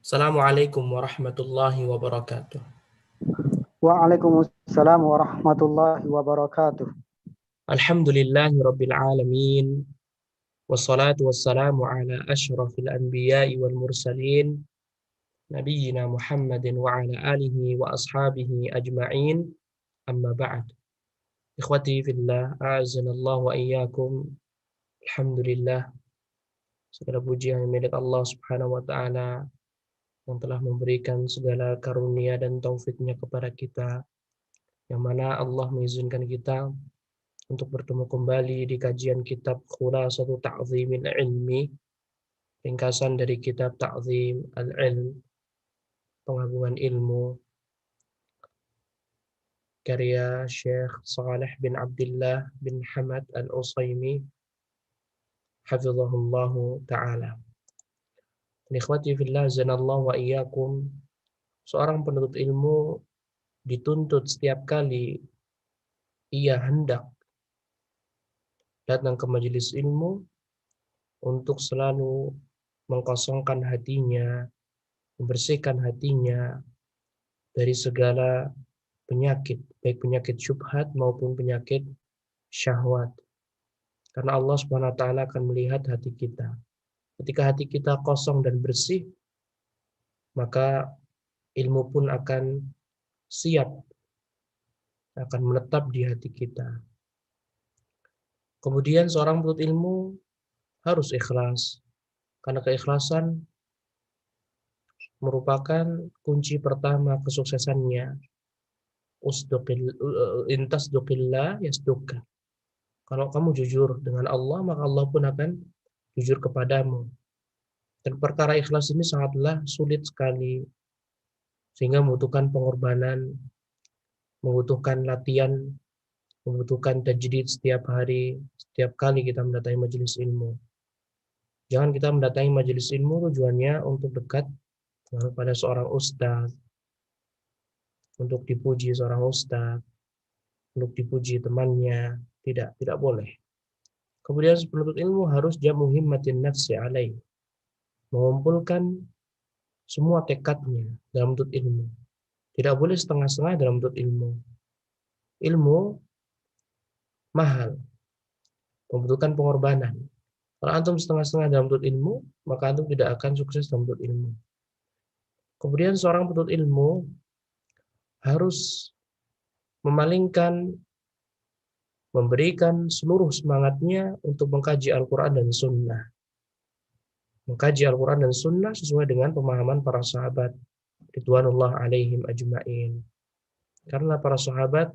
Assalamualaikum warahmatullahi wabarakatuh. Waalaikumsalam warahmatullahi wabarakatuh. Alhamdulillahi rabbil alamin. Wassalatu wassalamu ala ashrafil anbiya'i wal mursalin. Nabiyyina Muhammadin wa ala alihi wa ashabihi ajma'in. Amma ba'd. Ikhwati fillah, a'azanallahu wa iyyakum. Alhamdulillah. Segala puji hanya milik Allah Subhanahu wa taala yang telah memberikan segala karunia dan taufiknya kepada kita, yang mana Allah mengizinkan kita untuk bertemu kembali di kajian kitab Khulasatu Ta'zimil Ilmi, ringkasan dari kitab Ta'zim Al-Ilm, pengagungan ilmu, karya Syekh Saleh bin Abdullah bin Hamad Al-Utsaimin, hafizahullahu ta'ala. Ikhwati fillah, zanallahu wa iyyakum. Seorang penuntut ilmu dituntut setiap kali ia hendak datang ke majelis ilmu untuk selalu mengkosongkan hatinya, membersihkan hatinya dari segala penyakit, baik penyakit syubhat maupun penyakit syahwat. Karena Allah Subhanahu wa taala akan melihat hati kita. Ketika hati kita kosong dan bersih, maka ilmu pun akan siap, akan menetap di hati kita. Kemudian seorang penuntut ilmu harus ikhlas, karena keikhlasan merupakan kunci pertama kesuksesannya. Intasduqillah yasduqka. Kalau kamu jujur dengan Allah, maka Allah pun akan jujur kepadamu. Dan perkara ikhlas ini sangatlah sulit sekali, sehingga membutuhkan pengorbanan, membutuhkan latihan, membutuhkan tajdid setiap hari, setiap kali kita mendatangi majelis ilmu. Jangan kita mendatangi majelis ilmu tujuannya untuk dekat kepada seorang ustaz, untuk dipuji seorang ustaz, untuk dipuji temannya. Tidak boleh. Kemudian penuntut ilmu harus jamu himmatin nafsi alaih, mengumpulkan semua tekadnya dalam menuntut ilmu. Tidak boleh setengah-setengah dalam menuntut ilmu. Ilmu mahal, membutuhkan pengorbanan. Kalau antum setengah-setengah dalam menuntut ilmu, maka antum tidak akan sukses dalam menuntut ilmu. Kemudian seorang penuntut ilmu harus memalingkan, memberikan seluruh semangatnya untuk mengkaji Al-Quran dan Sunnah. Mengkaji Al-Quran dan Sunnah sesuai dengan pemahaman para sahabat ridwanullah alaihim ajma'in. Karena para sahabat,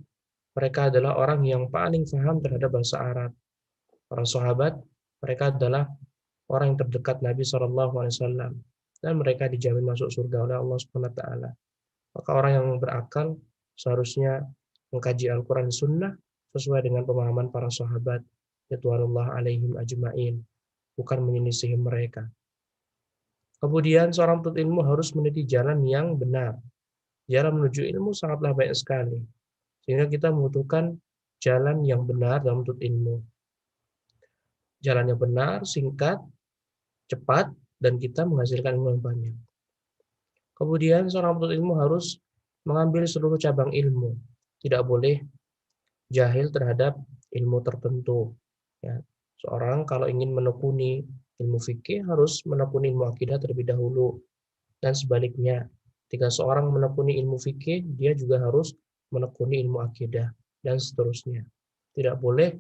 mereka adalah orang yang paling paham terhadap bahasa Arab. Para sahabat, mereka adalah orang yang terdekat Nabi SAW, dan mereka dijamin masuk surga oleh Allah Subhanahu wa taala. Maka orang yang berakal seharusnya mengkaji Al-Quran dan Sunnah sesuai dengan pemahaman para sahabat ridwanullah alaihim ajma'in, bukan menyelisihi mereka. Kemudian seorang penuntut ilmu harus meniti jalan yang benar. Jalan menuju ilmu sangatlah banyak sekali, sehingga kita membutuhkan jalan yang benar dalam menuntut ilmu. Jalan yang benar, singkat, cepat, dan kita menghasilkan ilmu yang banyak. Kemudian seorang penuntut ilmu harus mengambil seluruh cabang ilmu. Tidak boleh jahil terhadap ilmu tertentu. Ya. Seorang kalau ingin menekuni ilmu fikih harus menekuni ilmu akidah terlebih dahulu. Dan sebaliknya, ketika seorang menekuni ilmu fikih, dia juga harus menekuni ilmu akidah, dan seterusnya. Tidak boleh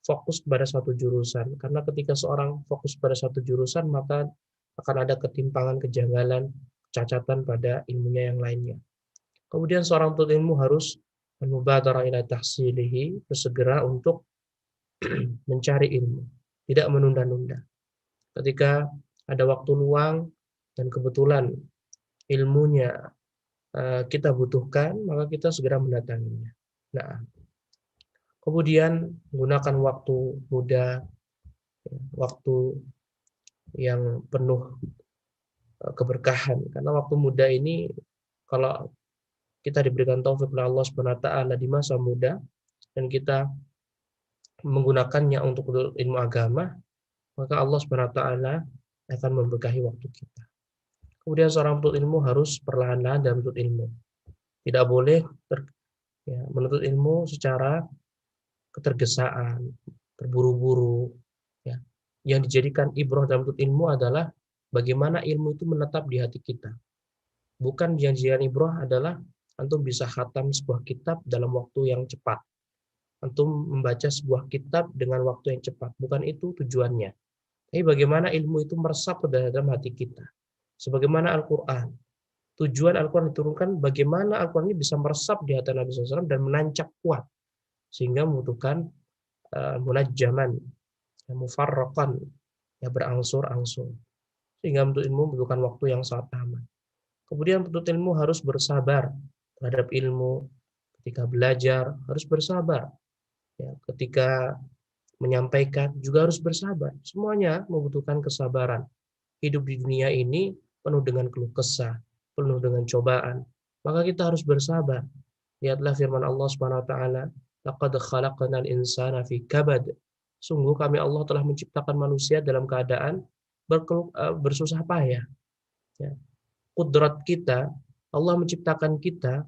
fokus pada satu jurusan, karena ketika seorang fokus pada satu jurusan, maka akan ada ketimpangan, kejanggalan, kecacatan pada ilmunya yang lainnya. Kemudian seorang penuntut ilmu harus menubadarah ila tahsilihi, bersegera untuk mencari ilmu, tidak menunda-nunda. Ketika ada waktu luang dan kebetulan ilmunya kita butuhkan, maka kita segera mendatanginya. Nah, kemudian gunakan waktu muda, waktu yang penuh keberkahan, karena waktu muda ini kalau kita diberikan taufik oleh Allah Subhanahu wa taala di masa muda dan kita menggunakannya untuk ilmu agama, maka Allah Subhanahu wa taala akan memberkahi waktu kita. Kemudian seorang penuntut ilmu harus perlahan-lahan dalam menuntut ilmu. Tidak boleh menuntut ilmu secara ketergesaan, terburu-buru. Ya. Yang dijadikan ibrah dalam menuntut ilmu adalah bagaimana ilmu itu menetap di hati kita. Bukan yang dijadikan ibrah adalah antum bisa khatam sebuah kitab dalam waktu yang cepat. Antum membaca sebuah kitab dengan waktu yang cepat. Bukan itu tujuannya. Tapi bagaimana ilmu itu meresap ke dalam hati kita. Sebagaimana Al-Quran. Tujuan Al-Quran diturunkan bagaimana Al-Quran ini bisa meresap di hati Nabi SAW dan menancap kuat. Sehingga membutuhkan munajjaman, mufarraqan, berangsur-angsur. Sehingga untuk ilmu membutuhkan waktu yang sangat lama. Kemudian penuntut ilmu harus bersabar terhadap ilmu. Ketika belajar harus bersabar. Ketika menyampaikan juga harus bersabar. Semuanya membutuhkan kesabaran. Hidup di dunia ini penuh dengan keluh kesah, penuh dengan cobaan. Maka kita harus bersabar. Lihatlah firman Allah Subhanahu wa taala, "Laqad khalaqnal insana fi kabad." Sungguh kami Allah telah menciptakan manusia dalam keadaan bersusah payah. Kudrat kita, Allah menciptakan kita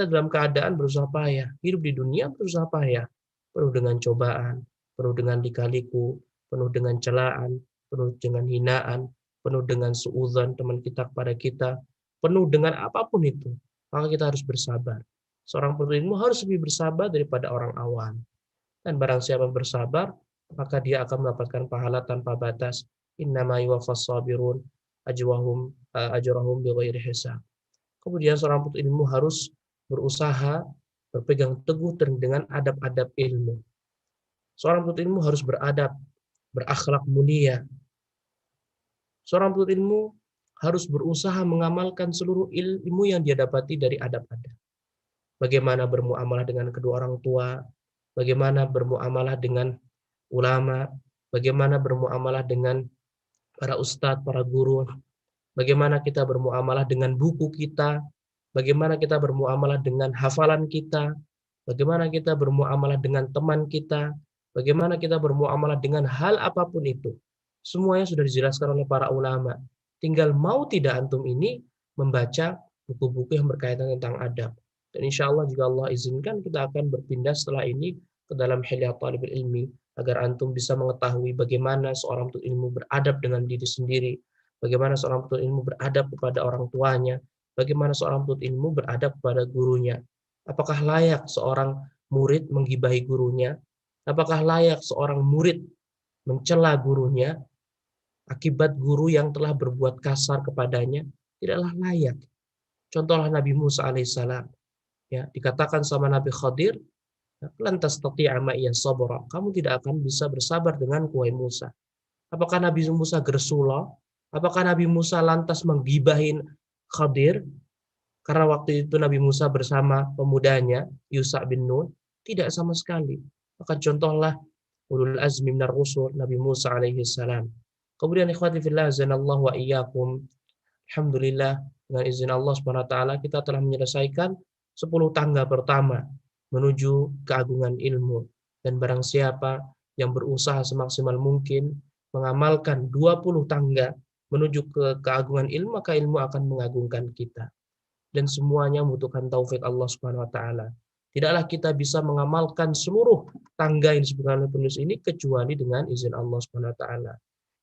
dalam keadaan bersusah payah. Hidup di dunia bersusah payah. Penuh dengan cobaan, penuh dengan lika-liku, penuh dengan celaan, penuh dengan hinaan, penuh dengan suudzon teman kita kepada kita, penuh dengan apapun itu. Maka kita harus bersabar. Seorang penuntut ilmu harus lebih bersabar daripada orang awam. Dan barang siapa bersabar, maka dia akan mendapatkan pahala tanpa batas. Innama yuwaffas sabirun ajrahum bighairi hisab. Kemudian seorang penuntut ilmu harus berusaha berpegang teguh dengan adab-adab ilmu. Seorang penuntut ilmu harus beradab, berakhlak mulia. Seorang penuntut ilmu harus berusaha mengamalkan seluruh ilmu yang dia dapati dari adab-adab. Bagaimana bermuamalah dengan kedua orang tua, bagaimana bermuamalah dengan ulama, bagaimana bermuamalah dengan para ustadz, para guru, bagaimana kita bermuamalah dengan buku kita, bagaimana kita bermuamalah dengan hafalan kita, bagaimana kita bermuamalah dengan teman kita, bagaimana kita bermuamalah dengan hal apapun itu. Semuanya sudah dijelaskan oleh para ulama. Tinggal mau tidak antum ini membaca buku-buku yang berkaitan tentang adab. Dan insya Allah jika Allah izinkan kita akan berpindah setelah ini ke dalam Hilyat Thalibul Ilmi agar antum bisa mengetahui bagaimana seorang penuntut ilmu beradab dengan diri sendiri, bagaimana seorang penuntut ilmu beradab kepada orang tuanya, bagaimana seorang penuntut ilmu beradab kepada gurunya. Apakah layak seorang murid menggibahi gurunya? Apakah layak seorang murid mencela gurunya akibat guru yang telah berbuat kasar kepadanya? Tidaklah layak. Contohlah Nabi Musa alaihissalam. Dikatakan sama Nabi Khadir, lantas tati'a ma'iya sabra. Kamu tidak akan bisa bersabar dengan wahai Musa. Apakah Nabi Musa gersula? Apakah Nabi Musa lantas menggibahin Khadir? Karena waktu itu Nabi Musa bersama pemudanya, Yusha bin Nun. Tidak sama sekali. Maka contohlah ulul azmi minar rusul, Nabi Musa alaihi salam. Kemudian ikhwati fillah azanallahu wa iyyakum. Alhamdulillah dengan izin Allah Subhanahu wa taala kita telah menyelesaikan 10 tangga pertama menuju keagungan ilmu. Dan barang siapa yang berusaha semaksimal mungkin mengamalkan 20 tangga menuju ke keagungan ilmu, maka ilmu akan mengagungkan kita. Dan semuanya membutuhkan taufik Allah Subhanahu wa taala. Tidaklah kita bisa mengamalkan seluruh tangga yang disebutkan oleh penulis ini kecuali dengan izin Allah Subhanahu wa taala.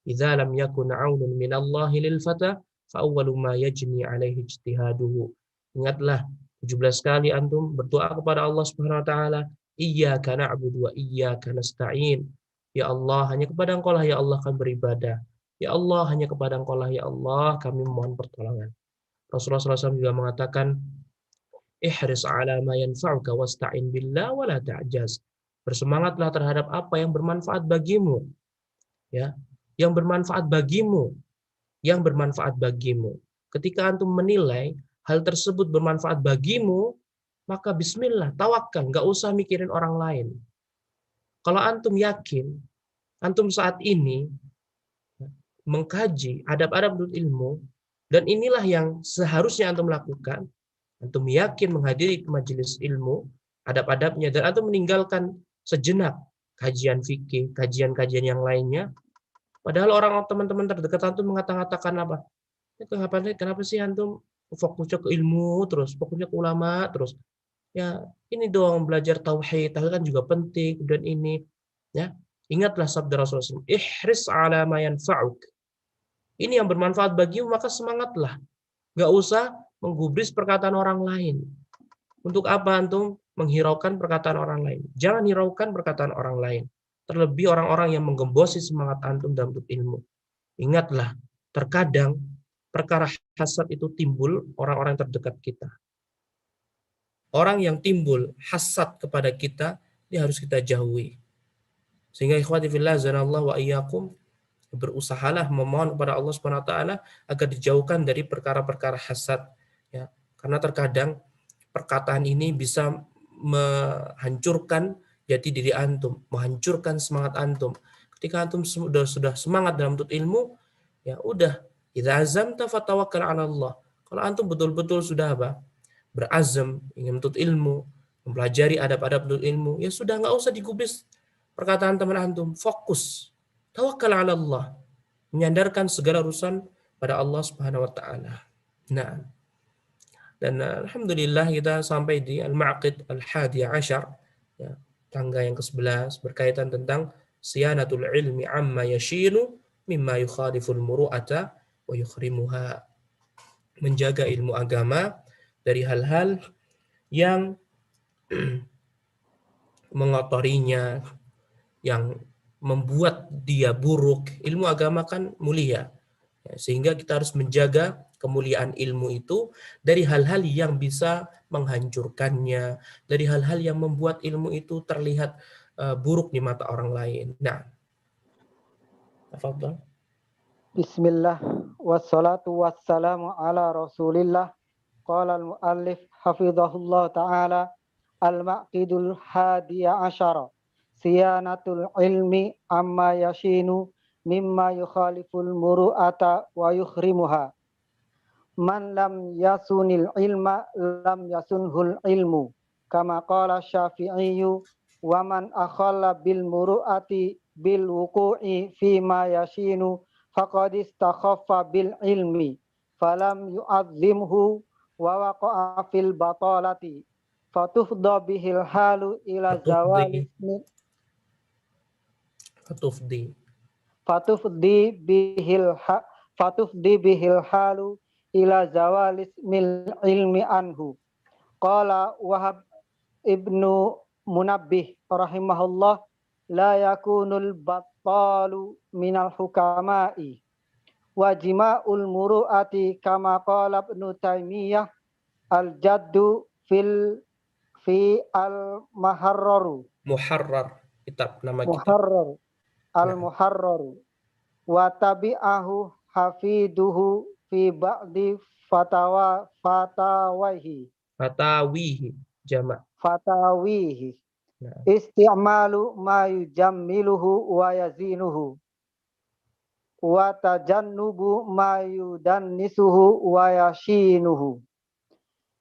Idza lam yakun 'aunun minallahi lil fata fa awwalu ma yajni 'alaihi ijtihaduhu. Ingatlah 17 kali antum berdoa kepada Allah Subhanahu wa taala, iyyaka na'budu wa iyyaka nasta'in. Ya Allah, hanya kepada Engkau lah ya Allah kami beribadah. Ya Allah, hanya kepada Engkau lah ya Allah kami memohon pertolongan. Rasulullah SAW juga mengatakan, ihris ala ma yanfa'uka wasta'in billah wa la ta'jaz. Bersemangatlah terhadap apa yang bermanfaat bagimu. Ya, yang bermanfaat bagimu. Yang bermanfaat bagimu. Ketika antum menilai hal tersebut bermanfaat bagimu, maka bismillah, tawakal, nggak usah mikirin orang lain. Kalau antum yakin, antum saat ini mengkaji adab-adab menuntut ilmu, dan inilah yang seharusnya antum lakukan, antum yakin menghadiri majelis ilmu, adab-adabnya, dan antum meninggalkan sejenak kajian fikih, kajian-kajian yang lainnya, padahal orang teman-teman terdekat antum mengatakan apa? Kenapa sih antum fokusnya ke ilmu terus, fokusnya ke ulama terus? Ya, ini dong belajar tauhid, tauhid kan juga penting dan ini ya. Ingatlah sabda Rasulullah SAW, ihris ala ma yanfa'uk. Ini yang bermanfaat bagimu, maka semangatlah. Nggak usah menggubris perkataan orang lain. Untuk apa antum menghiraukan perkataan orang lain? Jangan hiraukan perkataan orang lain. Terlebih orang-orang yang menggembosi semangat antum dalam ilmu. Ingatlah, terkadang perkara hasad itu timbul orang-orang terdekat kita. Orang yang timbul hasad kepada kita, dia harus kita jauhi. Sehingga ikhwati fillah zanallahu wa iyyakum, berusahalah memohon kepada Allah Subhanahu wa taala agar dijauhkan dari perkara-perkara hasad ya. Karena terkadang perkataan ini bisa menghancurkan jati diri antum, menghancurkan semangat antum. Ketika antum sudah semangat dalam menuntut ilmu, ya udah, idza azamta fatawakkal 'ala Allah. Kalau antum betul-betul sudah berazam ingin menuntut ilmu, mempelajari adab-adab menuntut ilmu, ya sudah nggak usah digubris perkataan teman antum, fokus. Tawakkal 'ala Allah. Menyandarkan segala urusan pada Allah Subhanahu wa taala. Nah, dan alhamdulillah kita sampai di al-ma'qid al-hadi ashar, ya, tangga yang ke-11 berkaitan tentang siyanatul ilmi amma yashinu mimma yukhaliful muru'ata wa yukhrimuha. Menjaga ilmu agama dari hal-hal yang mengotorinya, yang membuat dia buruk. Ilmu agama kan mulia. Ya, sehingga kita harus menjaga kemuliaan ilmu itu dari hal-hal yang bisa menghancurkannya, dari hal-hal yang membuat ilmu itu terlihat buruk di mata orang lain. Nah, tafadhal. Bismillah wassalatu wassalamu ala Rasulillah. Qala al-muallif hafizahullah ta'ala al-maqidul hadiya asyara siyanatul ilmi amma yashinu mimma yukhaliful muru'ata wa yukhrimuha. Man lam yasunil ilma lam yasunhul ilmu kama qala Syafi'iyyu wa man akhalla bil muru'ati bil wuqu'i fi ma yashinu faqad istakhaffa bil ilmi falam yu'azzimhu wa waqa'a fil batalati fatufda bihil halu ila zawali fatufdi bihil halu ila zawalis mil ilmi anhu. Qala Wahab ibnu Munabbih rahimahullah la yakunul battalu minal hukama'i wa jima'ul muru'ati kama qala Ibnu Taimiyah al-jaddu fi al-muharrar kitab nama muharrar al-muharrar wa tabi'ahu hafiduhu fi ba'di fatawihi jamak. Fatawihi. Isti'malu ma yujammiluhu wa yazinuhu. Wa tajannubu ma yudannisuhu wa yashinuhu.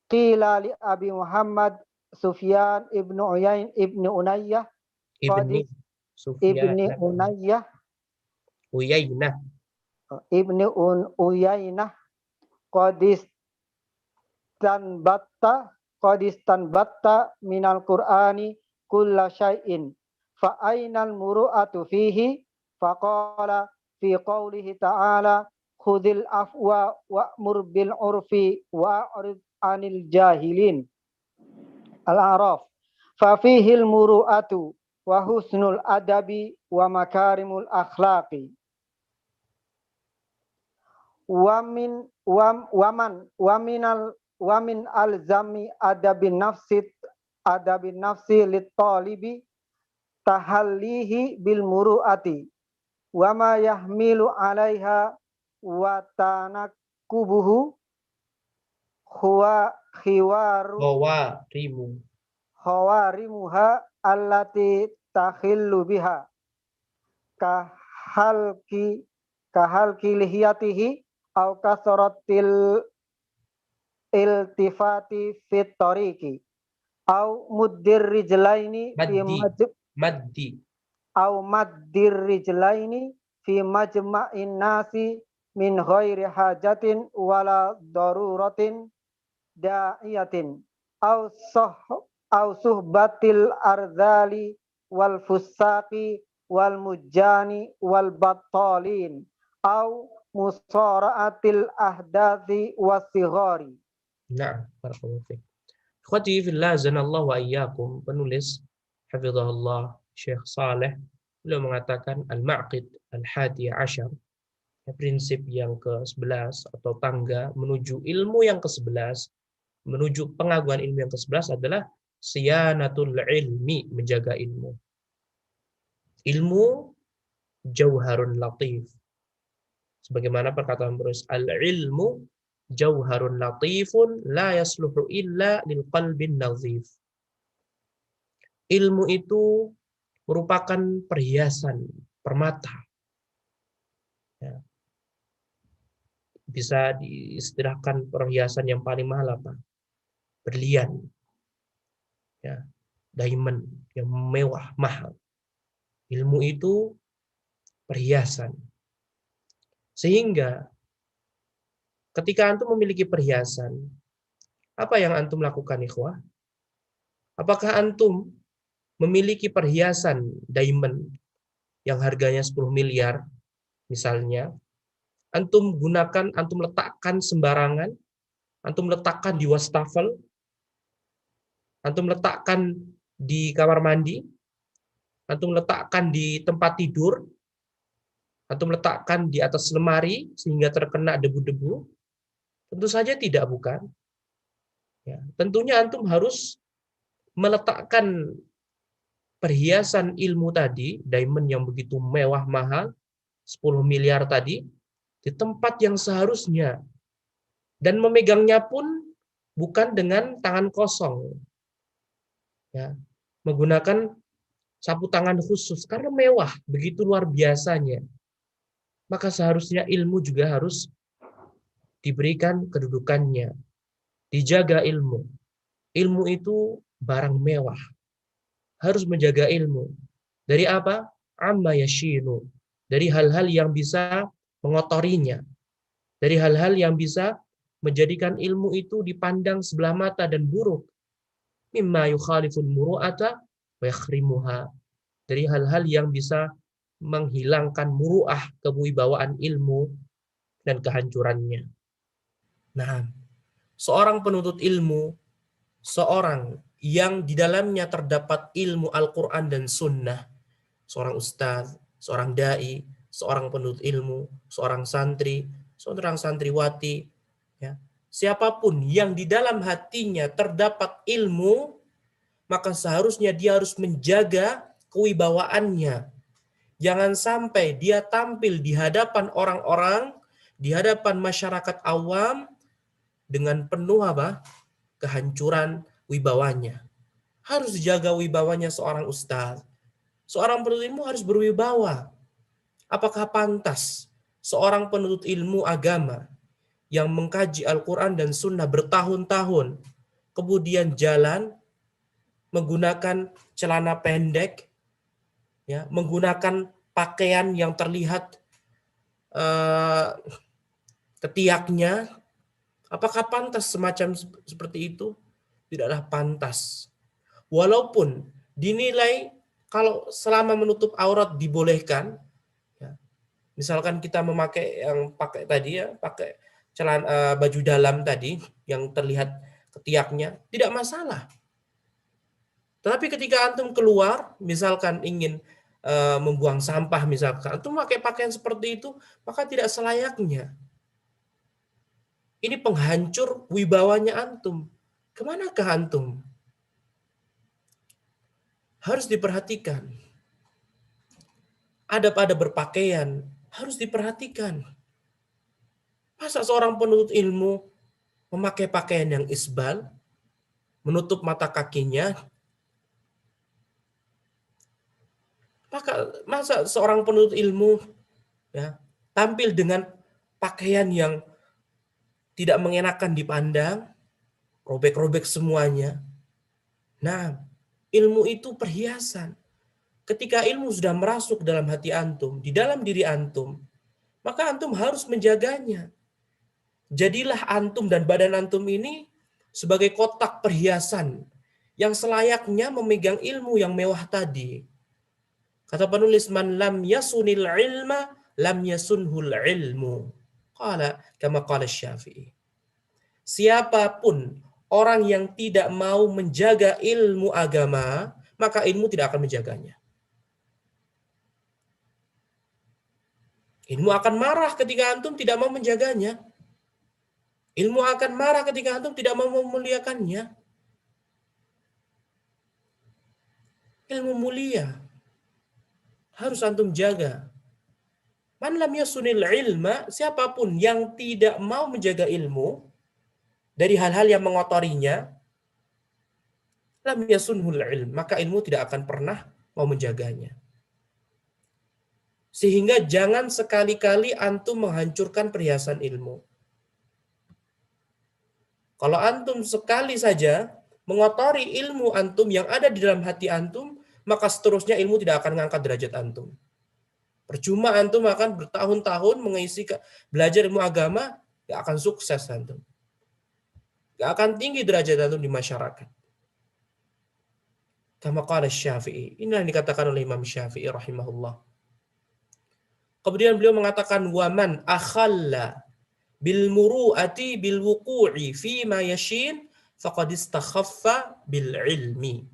Qila li Abi Muhammad Sufyan ibnu Unayyah Ibni Uyainah qadistan batta minal Qur'ani kulla syai'in fa ainal muru'atu fihi faqala fi qawlihi ta'ala khudhil afwa wa'mur bil urfi wa'rid anil jahilin. Al-A'raf. Fa fihil muru'atu wa husnul adabi wa makarimul akhlaqi. Wa min alzami adabin nafsi lit talibi tahallihi bil muru'ati wa ma yahmilu 'alaiha wa tanakubuhu huwa khawarimuha allati takhillu biha kahalki lihiyatihi au kasratil iltifati fit tariqi au muddir rijlaini fi majma'in nasi min ghairi hajatin wala daruratin da'iyatin au sah au suhbatil arzali wal fusaqi wal mujani wal battalin au musara'atil ahdathi wasighari. Nah, barakallahu fiik. Ikhwati fillah zanallahu wa iyyakum, penulis hafizahullah Syekh Saleh beliau mengatakan al-ma'qid al-hadi asyar, prinsip yang ke-11 atau tangga menuju ilmu yang ke-11, menuju pengagungan ilmu yang ke-11 adalah siyanatul ilmi, menjaga ilmu. Ilmu jauharun latif. Sebagaimana perkataan penulis, al-ilmu jauharun latifun la yasluhu illa lil qalbin nazif. Ilmu itu merupakan perhiasan, permata. Ya. Bisa diistilahkan perhiasan yang paling mahal apa? Berlian. Ya. Diamond yang mewah, mahal. Ilmu itu perhiasan. Sehingga ketika antum memiliki perhiasan, apa yang antum lakukan, ikhwah? Apakah antum memiliki perhiasan diamond yang harganya 10 miliar, misalnya, antum gunakan, antum letakkan sembarangan, antum letakkan di wastafel, antum letakkan di kamar mandi, antum letakkan di tempat tidur, antum letakkan di atas lemari sehingga terkena debu-debu? Tentu saja tidak, bukan? Ya, tentunya antum harus meletakkan perhiasan ilmu tadi, diamond yang begitu mewah mahal, 10 miliar tadi, di tempat yang seharusnya. Dan memegangnya pun bukan dengan tangan kosong. Ya, menggunakan sapu tangan khusus, karena mewah, begitu luar biasanya. Maka seharusnya ilmu juga harus diberikan kedudukannya. Dijaga ilmu. Ilmu itu barang mewah. Harus menjaga ilmu. Dari apa? Amma yashinu. Dari hal-hal yang bisa mengotorinya. Dari hal-hal yang bisa menjadikan ilmu itu dipandang sebelah mata dan buruk. Mimma yukhaliful muru'ata wa yakhrimuha. Dari hal-hal yang bisa menghilangkan muru'ah, kewibawaan ilmu dan kehancurannya. Nah, seorang penuntut ilmu, seorang yang di dalamnya terdapat ilmu Al-Quran dan Sunnah, seorang ustaz, seorang da'i, seorang penuntut ilmu, seorang santri, seorang santriwati, ya, siapapun yang di dalam hatinya terdapat ilmu, maka seharusnya dia harus menjaga kewibawaannya. Jangan sampai dia tampil di hadapan orang-orang, di hadapan masyarakat awam dengan penuh apa? Kehancuran wibawanya. Harus dijaga wibawanya seorang ustaz. Seorang penuntut ilmu harus berwibawa. Apakah pantas seorang penuntut ilmu agama yang mengkaji Al-Quran dan Sunnah bertahun-tahun, kemudian jalan menggunakan celana pendek, ya, menggunakan pakaian yang terlihat ketiaknya, apakah pantas semacam seperti itu? Tidaklah pantas. Walaupun dinilai kalau selama menutup aurat dibolehkan, ya, misalkan kita memakai yang pakai tadi, ya, pakai celana baju dalam tadi yang terlihat ketiaknya, tidak masalah. Tetapi ketika antum keluar, misalkan ingin membuang sampah, misalkan antum pakai pakaian seperti itu, maka tidak selayaknya. Ini penghancur wibawanya antum. Kemanakah antum? Harus diperhatikan. Adab-adab berpakaian harus diperhatikan. Masa seorang penuntut ilmu memakai pakaian yang isbal, menutup mata kakinya? Masa seorang penuntut ilmu, ya, tampil dengan pakaian yang tidak mengenakan dipandang, robek-robek semuanya? Nah, ilmu itu perhiasan. Ketika ilmu sudah merasuk dalam hati antum, di dalam diri antum, maka antum harus menjaganya. Jadilah antum dan badan antum ini sebagai kotak perhiasan yang selayaknya memegang ilmu yang mewah tadi. Kata penulis, man lam yasunil ilma lam yasunhul ilmu. Kama qala Syafi'i. Siapapun orang yang tidak mau menjaga ilmu agama, maka ilmu tidak akan menjaganya. Ilmu akan marah ketika antum tidak mau menjaganya. Ilmu akan marah ketika antum tidak mau memuliakannya. Ilmu mulia harus antum jaga. Man lam yasunil ilma, siapapun yang tidak mau menjaga ilmu dari hal-hal yang mengotorinya, lam yasunhul ilm, maka ilmu tidak akan pernah mau menjaganya. Sehingga jangan sekali-kali antum menghancurkan perhiasan ilmu. Kalau antum sekali saja mengotori ilmu antum yang ada di dalam hati antum, maka seterusnya ilmu tidak akan mengangkat derajat antum. Percuma antum akan bertahun-tahun mengisi belajar ilmu agama, gak akan sukses antum. Gak akan tinggi derajat antum di masyarakat. Kama qala Syafi'i. Inilah yang dikatakan oleh Imam Syafi'i rahimahullah. Kemudian beliau mengatakan, waman akhalla bil muru'ati bil wuqu'i fi ma yashin faqad istakhaffa bil ilmi.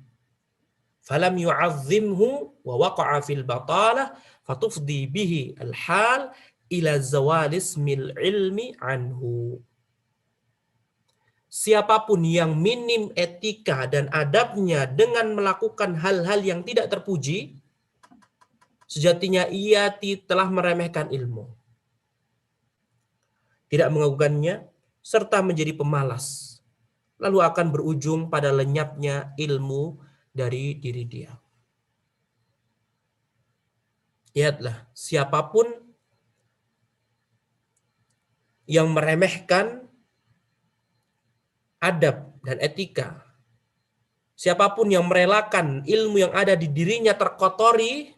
Falam yu'azzimhu wa waqa'a fil batalah fatufdi bihi al-hal ila zawalismil ilmi anhu. Siapapun yang minim etika dan adabnya dengan melakukan hal-hal yang tidak terpuji, sejatinya ia telah meremehkan ilmu, tidak mengagungkannya, serta menjadi pemalas, lalu akan berujung pada lenyapnya ilmu dari diri dia. Lihatlah, siapapun yang meremehkan adab dan etika, siapapun yang merelakan ilmu yang ada di dirinya terkotori,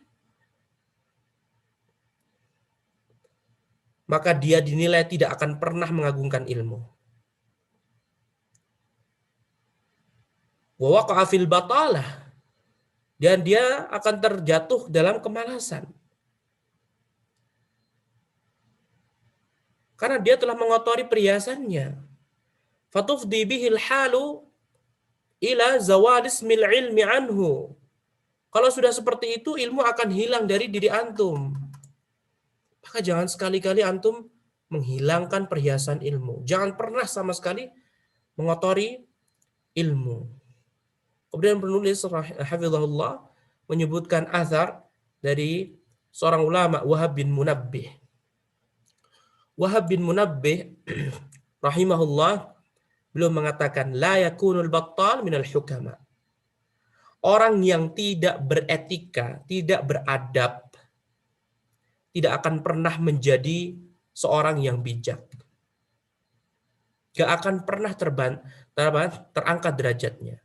maka dia dinilai tidak akan pernah mengagungkan ilmu. Wa waqa'a fil batalah, dan dia akan terjatuh dalam kemalasan. Karena dia telah mengotori perhiasannya. Fatufdi bihil halu ila zawalismil ilmi anhu. Kalau sudah seperti itu, ilmu akan hilang dari diri antum. Maka jangan sekali-kali antum menghilangkan perhiasan ilmu. Jangan pernah sama sekali mengotori ilmu. Kemudian penulis hafizahullah menyebutkan azhar dari seorang ulama, Wahab bin Munabbih. Wahab bin Munabbih rahimahullah, beliau mengatakan, la yakunul battal minal hukama. Orang yang tidak beretika, tidak beradab, tidak akan pernah menjadi seorang yang bijak. Gak akan pernah terangkat derajatnya.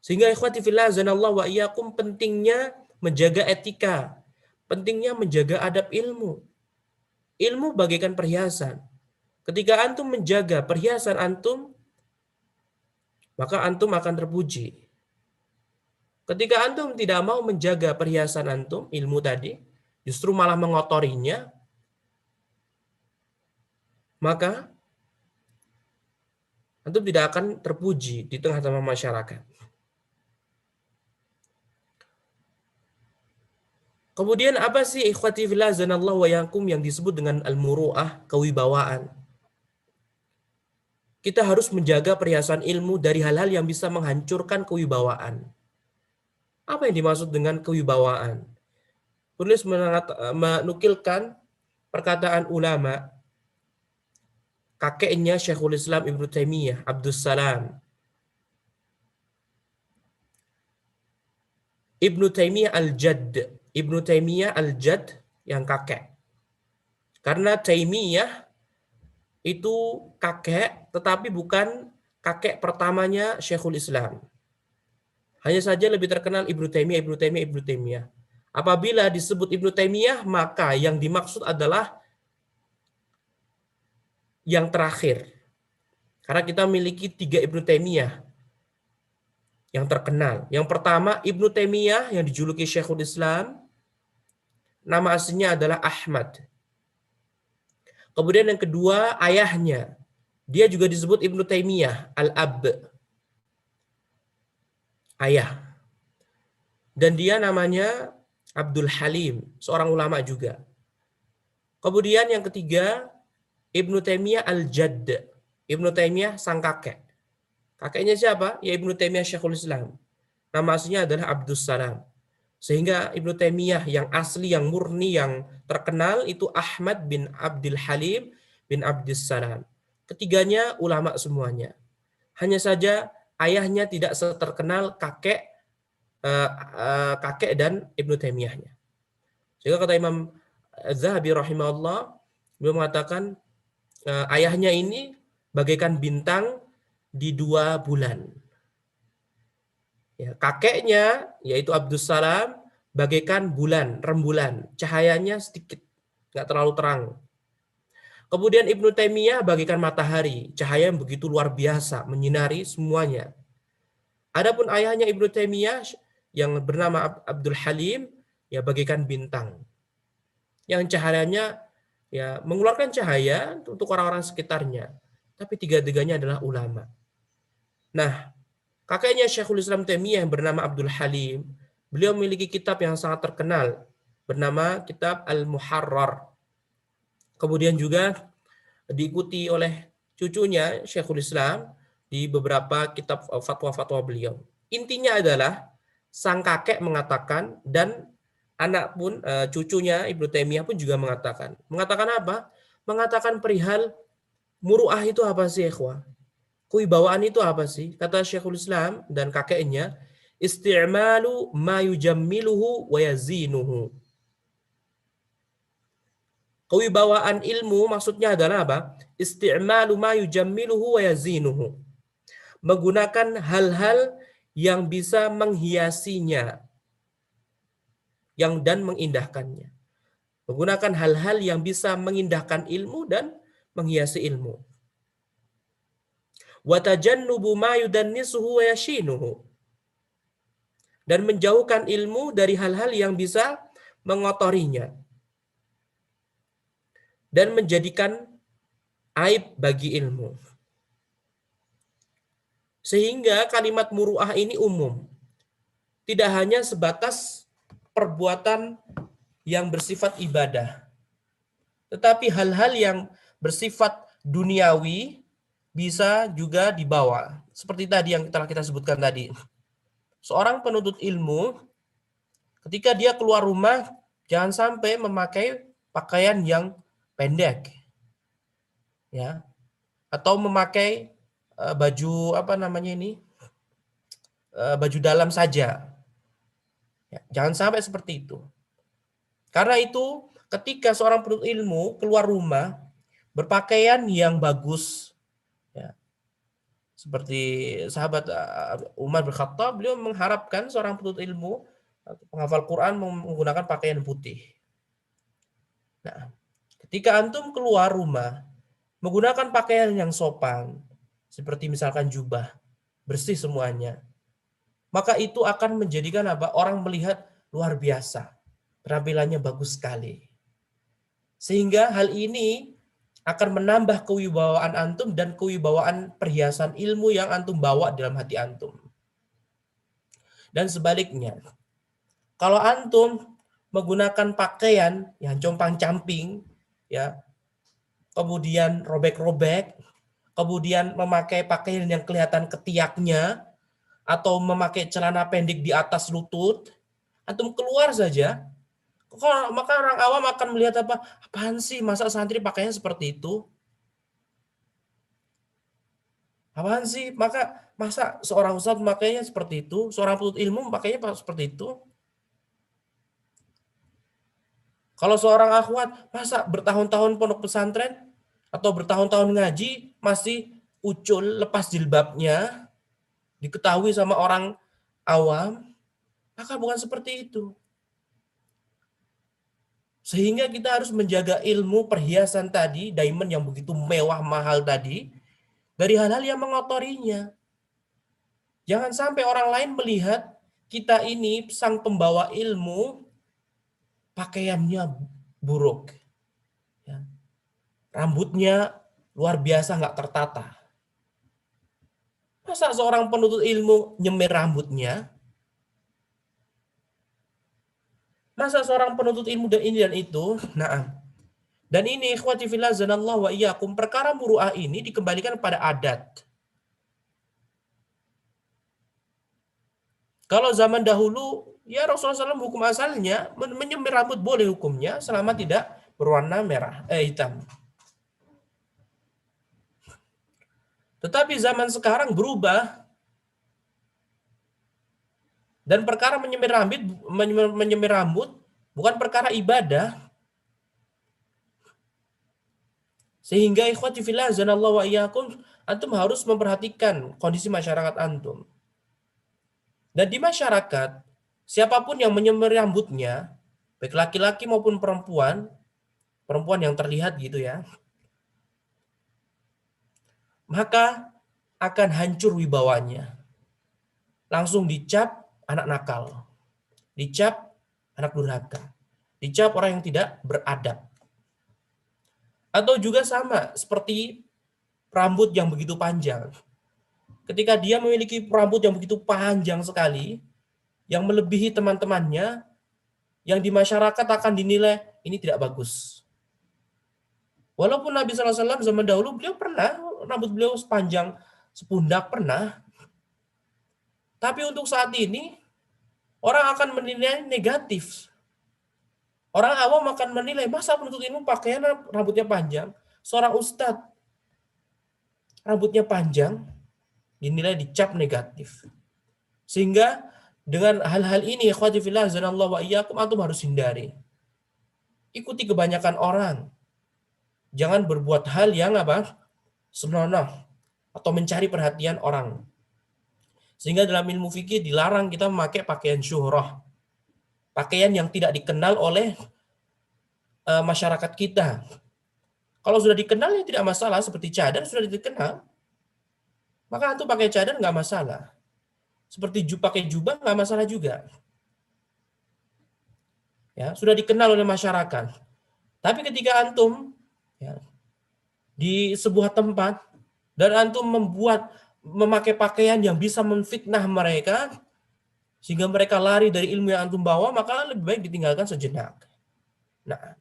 Sehingga ikhwati fillah zanallahu wa iyyakum, pentingnya menjaga etika, pentingnya menjaga adab ilmu. Ilmu bagaikan perhiasan. Ketika antum menjaga perhiasan antum, maka antum akan terpuji. Ketika antum tidak mau menjaga perhiasan antum, ilmu tadi, justru malah mengotorinya, maka antum tidak akan terpuji di tengah-tengah masyarakat. Kemudian apa sih ikhwati fillah zanallahu wa iyyakum yang disebut dengan al-muru'ah, kewibawaan? Kita harus menjaga perhiasan ilmu dari hal-hal yang bisa menghancurkan kewibawaan. Apa yang dimaksud dengan kewibawaan? Penulis menukilkan perkataan ulama, kakeknya Syekhul Islam Ibnu Taimiyah, Abdus Salam. Ibnu Taimiyah al-Jadd. Ibnu Taimiyah al-Jadd yang kakek. Karena Taimiyah itu kakek, tetapi bukan kakek pertamanya Syekhul Islam. Hanya saja lebih terkenal Ibnu Taimiyah. Apabila disebut Ibnu Taimiyah, maka yang dimaksud adalah yang terakhir. Karena kita memiliki 3 Ibnu Taimiyah yang terkenal. Yang pertama, Ibnu Taimiyah yang dijuluki Syekhul Islam, nama aslinya adalah Ahmad. Kemudian yang kedua, ayahnya. Dia juga disebut Ibnu Taimiyah, Al-Ab. Ayah. Dan dia namanya Abdul Halim, seorang ulama juga. Kemudian yang ketiga, Ibnu Taimiyah Al-Jadd. Ibnu Taimiyah sang kakek. Kakeknya siapa? Ya Ibnu Taimiyah Syekhul Islam. Nama aslinya adalah Abdus Salam. Sehingga Ibnu Taimiyah yang asli, yang murni, yang terkenal itu Ahmad bin Abdul Halim bin Abdus Salam. Ketiganya ulama semuanya. Hanya saja ayahnya tidak seterkenal kakek dan Ibnu Taimiyahnya. Sehingga kata Imam Az-Zahabi rahimahullah, beliau mengatakan ayahnya ini bagaikan bintang di 2 bulan. Ya, kakeknya yaitu Abdus Salam bagaikan bulan, rembulan, cahayanya sedikit, nggak terlalu terang. Kemudian Ibnu Taimiyah bagaikan matahari, cahaya yang begitu luar biasa, menyinari semuanya. Adapun ayahnya Ibnu Taimiyah yang bernama Abdul Halim, ya bagaikan bintang, yang cahayanya ya mengeluarkan cahaya untuk orang-orang sekitarnya. Tapi tiga-tiganya adalah ulama. Nah, kakeknya Syekhul Islam Taimiyah yang bernama Abdul Halim, beliau memiliki kitab yang sangat terkenal bernama Kitab Al-Muharrar. Kemudian juga diikuti oleh cucunya Syekhul Islam di beberapa kitab fatwa-fatwa beliau. Intinya adalah sang kakek mengatakan dan anak pun cucunya Ibnu Taimiyah pun juga mengatakan. Mengatakan apa? Mengatakan perihal muru'ah itu apa sih, ikhwah? Kewibawaan itu apa sih? Kata Syekhul Islam dan kakeknya, isti'malu ma yujammiluhu wa yazinuhu. Kewibawaan ilmu maksudnya adalah apa? Isti'malu ma yujammiluhu wa yazinuhu. Menggunakan hal-hal yang bisa menghiasinya dan mengindahkannya. Menggunakan hal-hal yang bisa mengindahkan ilmu dan menghiasi ilmu. Wa tajannubu ma yudannisuhu wa yashinuhu. Dan menjauhkan ilmu dari hal-hal yang bisa mengotorinya dan menjadikan aib bagi ilmu. Sehingga kalimat muru'ah ini umum. Tidak hanya sebatas perbuatan yang bersifat ibadah. Tetapi hal-hal yang bersifat duniawi bisa juga dibawa. Seperti tadi yang telah kita sebutkan tadi. Seorang penuntut ilmu, ketika dia keluar rumah, jangan sampai memakai pakaian yang pendek. Ya. Atau memakai baju baju dalam saja. Ya, jangan sampai seperti itu. Karena itu ketika seorang penuntut ilmu keluar rumah berpakaian yang bagus, ya, seperti sahabat Umar bin Khattab, beliau mengharapkan seorang penuntut ilmu penghafal Quran menggunakan pakaian putih. Nah, ketika antum keluar rumah menggunakan pakaian yang sopan, seperti misalkan jubah, bersih semuanya, maka itu akan menjadikan orang melihat luar biasa. Penampilannya bagus sekali. Sehingga hal ini akan menambah kewibawaan antum dan kewibawaan perhiasan ilmu yang antum bawa dalam hati antum. Dan sebaliknya, kalau antum menggunakan pakaian yang compang-camping, ya, kemudian robek-robek, kemudian memakai pakaian yang kelihatan ketiaknya, atau memakai celana pendek di atas lutut, antum keluar saja, maka orang awam akan melihat apaan sih, masa santri pakainya seperti itu? Apaan sih? Masa seorang ustadz pakainya seperti itu, seorang penuntut ilmu pakainya seperti itu? Kalau seorang akhwat, masa bertahun-tahun pondok pesantren atau bertahun-tahun ngaji masih ucul lepas jilbabnya, diketahui sama orang awam, maka bukan seperti itu. Sehingga kita harus menjaga ilmu perhiasan tadi, diamond yang begitu mewah mahal tadi, dari hal-hal yang mengotorinya. Jangan sampai orang lain melihat kita ini sang pembawa ilmu, pakaiannya buruk. Ya. Rambutnya luar biasa nggak tertata. Masa seorang penuntut ilmu nyemir rambutnya? Masa seorang penuntut ilmu dan ini dan itu? Nah, dan ini ikhwati fillah zanallahu wa iyyakum, perkara muru'ah ini dikembalikan pada adat. Kalau zaman dahulu, ya Rasulullah SAW hukum asalnya menyemir rambut boleh hukumnya selama tidak berwarna hitam. Tetapi zaman sekarang berubah, dan perkara menyemir rambut bukan perkara ibadah. Sehingga ikhwati fillah zanallahu wa iyyakum, antum harus memperhatikan kondisi masyarakat antum. Dan di masyarakat, siapapun yang menyemir rambutnya, baik laki-laki maupun perempuan yang terlihat gitu ya, maka akan hancur wibawanya. Langsung dicap anak nakal, dicap anak durhaka, dicap orang yang tidak beradab. Atau juga sama seperti rambut yang begitu panjang. Ketika dia memiliki rambut yang begitu panjang sekali, yang melebihi teman-temannya, yang di masyarakat akan dinilai ini tidak bagus. Walaupun Nabi SAW zaman dahulu beliau pernah, rambut beliau sepanjang sepundak pernah. Tapi untuk saat ini, orang akan menilai negatif. Orang awam akan menilai, masa penuntut ilmu pakaian rambutnya panjang? Seorang ustadz, rambutnya panjang, dinilai dicap negatif. Sehingga dengan hal-hal ini, ikhwati fillah zanallahu wa iyyakum, antum harus hindari. Ikuti kebanyakan orang. Jangan berbuat hal yang senonoh atau mencari perhatian orang. Sehingga dalam ilmu fikih dilarang kita memakai pakaian syuhrah. Pakaian yang tidak dikenal oleh masyarakat kita. Kalau sudah dikenal ya tidak masalah, seperti cadar sudah dikenal, maka antum pakai cadar nggak masalah. Seperti pakai jubah nggak masalah juga. Ya, sudah dikenal oleh masyarakat. Tapi ketika antum ya, di sebuah tempat dan antum memakai pakaian yang bisa memfitnah mereka sehingga mereka lari dari ilmu yang antum bawa, maka lebih baik ditinggalkan sejenak. Nah,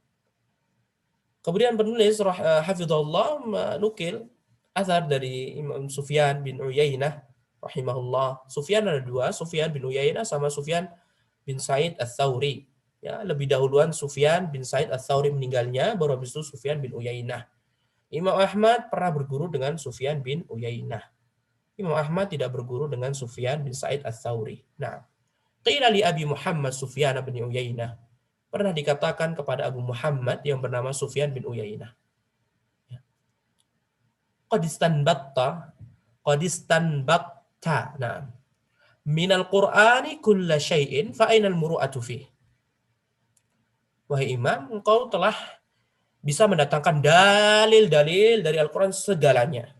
kemudian penulis hafizahullah menukil asar dari Imam Sufyan bin Uyainah rahimahullah. Sufyan ada dua, Sufyan bin Uyainah sama Sufyan bin Sa'id Ats-Tsauri. Ya, lebih dahuluan Sufyan bin Sa'id Ats-Tsauri meninggalnya, baru habis itu Sufyan bin Uyainah. Imam Ahmad pernah berguru dengan Sufyan bin Uyainah. Imam Ahmad tidak berguru dengan Sufyan bin Sa'id Ats-Tsauri. Nah, qila li Abi Muhammad Sufyan bin Uyainah. Pernah dikatakan kepada Abu Muhammad yang bernama Sufyan bin Uyainah. Qad istanbatta. Nah, minal Qur'ani kulla syai'in fa ainal muru'atu fih. Wahai Imam, engkau telah bisa mendatangkan dalil-dalil dari Al-Quran segalanya.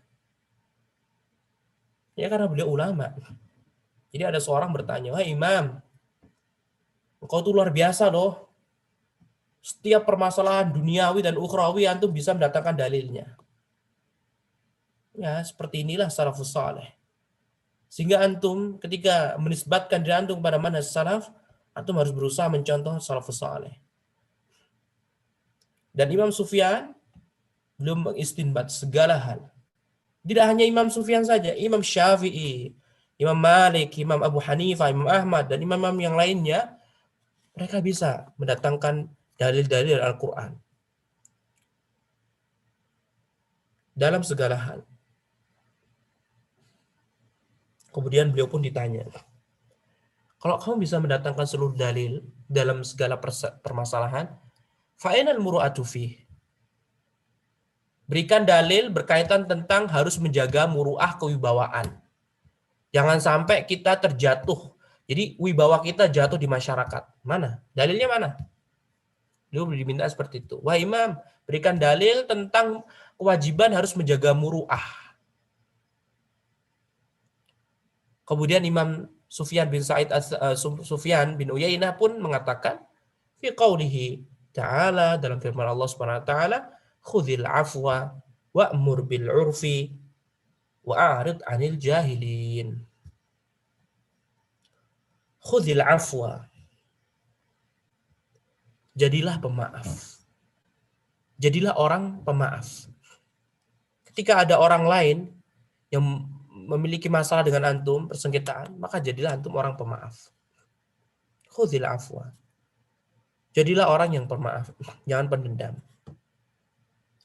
Ya, karena beliau ulama. Jadi ada seorang bertanya, wahai Imam, engkau tuh luar biasa loh. Setiap permasalahan duniawi dan ukhrawi antum bisa mendatangkan dalilnya. Ya, seperti inilah salafus saleh. Sehingga antum ketika menisbatkan diri antum pada manhaj salaf, antum harus berusaha mencontoh salafus saleh. Dan Imam Sufyan belum mengistinbat segala hal. Tidak hanya Imam Sufyan saja, Imam Syafi'i, Imam Malik, Imam Abu Hanifah, Imam Ahmad, dan imam-imam yang lainnya, mereka bisa mendatangkan dalil-dalil Al-Quran dalam segala hal. Kemudian beliau pun ditanya, kalau kamu bisa mendatangkan seluruh dalil dalam segala permasalahan, fa'inal muru'atu fih. Berikan dalil berkaitan tentang harus menjaga muru'ah kewibawaan. Jangan sampai kita terjatuh. Jadi wibawa kita jatuh di masyarakat. Mana? Dalilnya mana? Beliau diminta seperti itu. Wah imam, berikan dalil tentang kewajiban harus menjaga muru'ah. Kemudian Imam Sufyan bin Uyainah pun mengatakan fi qaulihi ta'ala, dalam firman Allah Subhanahu wa taala, khudhil afwa wa'mur bil 'urfi wa'arid 'anil jahilin. Khudhil afwa, jadilah pemaaf. Jadilah orang pemaaf. Ketika ada orang lain yang memiliki masalah dengan antum, persengketaan, maka jadilah antum orang pemaaf. Khudhil afwa. Jadilah orang yang pemaaf, jangan pendendam.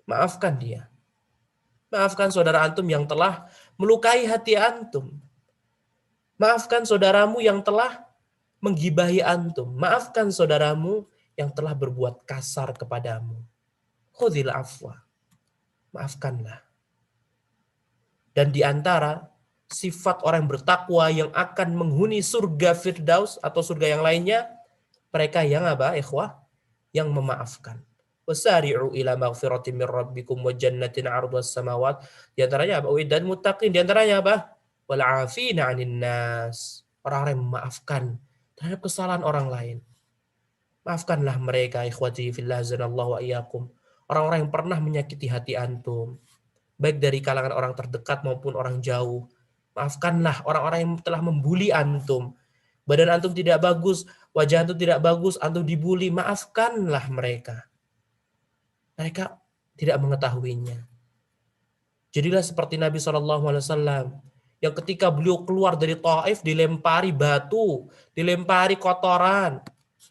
Maafkan dia. Maafkan saudara antum yang telah melukai hati antum. Maafkan saudaramu yang telah menggibahi antum. Maafkan saudaramu yang telah berbuat kasar kepadamu. Khudhil afwa. Maafkanlah. Dan di antara sifat orang yang bertakwa yang akan menghuni surga Firdaus atau surga yang lainnya, mereka yang apa, ikhwah? Yang memaafkan. Wasari'u ila maghfiratin min rabbikum wa jannatin 'arduhas samawat. Di antaranya apa? Uiddat muttaqin. Di antaranya apa? Wal 'afina 'anil nas. Orang-orang yang memaafkan terhadap kesalahan orang lain. Maafkanlah mereka, ikhwati fillah azanallahu wa iyyakum. Orang-orang yang pernah menyakiti hati antum, baik dari kalangan orang terdekat maupun orang jauh. Maafkanlah orang-orang yang telah membuli antum. Badan antum tidak bagus, wajah antum tidak bagus, antum dibuli. Maafkanlah mereka. Mereka tidak mengetahuinya. Jadilah seperti Nabi SAW yang ketika beliau keluar dari Taif dilempari batu, dilempari kotoran.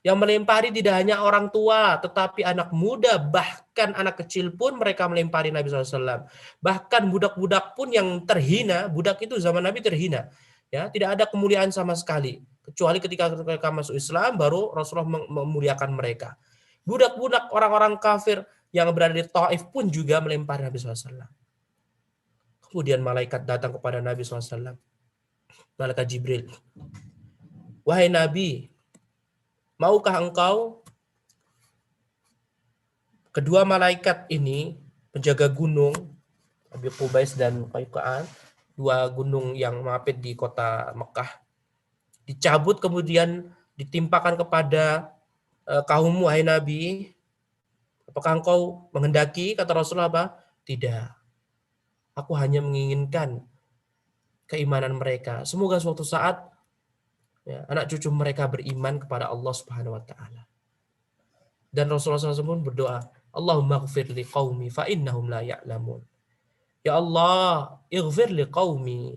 Yang melempari tidak hanya orang tua, tetapi anak muda, bahkan anak kecil pun mereka melempari Nabi SAW. Bahkan budak-budak pun yang terhina, budak itu zaman Nabi terhina. Ya, tidak ada kemuliaan sama sekali. Kecuali ketika mereka masuk Islam, baru Rasulullah memuliakan mereka. Budak-budak orang-orang kafir yang berada di Taif pun juga melempari Nabi SAW. Kemudian malaikat datang kepada Nabi SAW. Malaikat Jibril. Wahai Nabi, maukah engkau kedua malaikat ini penjaga gunung Abi Qubais dan Qaiqaan, dua gunung yang mengapit di kota Mekah, dicabut kemudian ditimpakan kepada kaummu wahai Nabi? Apakah engkau menghendaki? Kata Rasulullah apa? Tidak. Aku hanya menginginkan keimanan mereka. Semoga suatu saat ya, anak cucu mereka beriman kepada Allah Subhanahu wa taala. Dan Rasulullah SAW pun berdoa, Allahumma ighfir li qaumi fa innahum la ya'lamun. Ya Allah, ighfir li qaumi.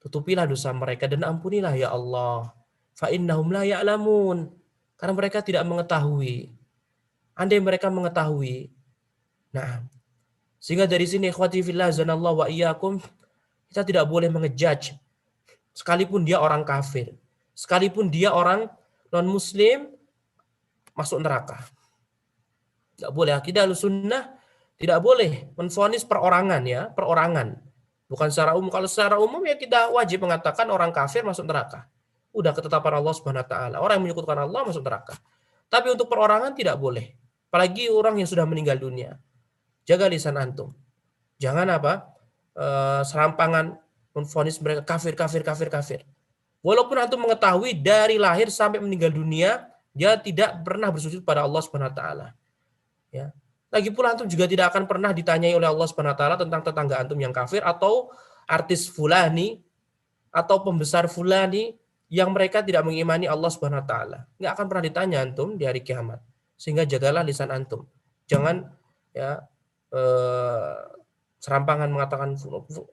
Tutupilah dosa mereka dan ampunilah ya Allah. Fa innahum la ya'lamun. Karena mereka tidak mengetahui. Andai mereka mengetahui. Nah, sehingga dari sini ikhwati fillah zanallahu wa iyyakum, kita tidak boleh mengejudge sekalipun dia orang kafir, sekalipun dia orang non-muslim masuk neraka. Tidak boleh. Akidah Ahlussunnah tidak boleh menvonis perorangan ya, perorangan. Bukan secara umum. Kalau secara umum ya kita wajib mengatakan orang kafir masuk neraka. Udah ketetapan Allah Subhanahu wa taala. Orang yang menyekutukan Allah masuk neraka. Tapi untuk perorangan tidak boleh. Apalagi orang yang sudah meninggal dunia. Jaga lisan antum. Jangan apa? Serampangan menvonis mereka kafir. Walaupun antum mengetahui dari lahir sampai meninggal dunia dia tidak pernah bersujud pada Allah Subhanahu wa taala. Ya. Lagi pula antum juga tidak akan pernah ditanyai oleh Allah Subhanahu wa taala tentang tetangga antum yang kafir atau artis fulani atau pembesar fulani yang mereka tidak mengimani Allah Subhanahu wa taala. Enggak akan pernah ditanya antum di hari kiamat. Sehingga jagalah lisan antum. Jangan ya serampangan mengatakan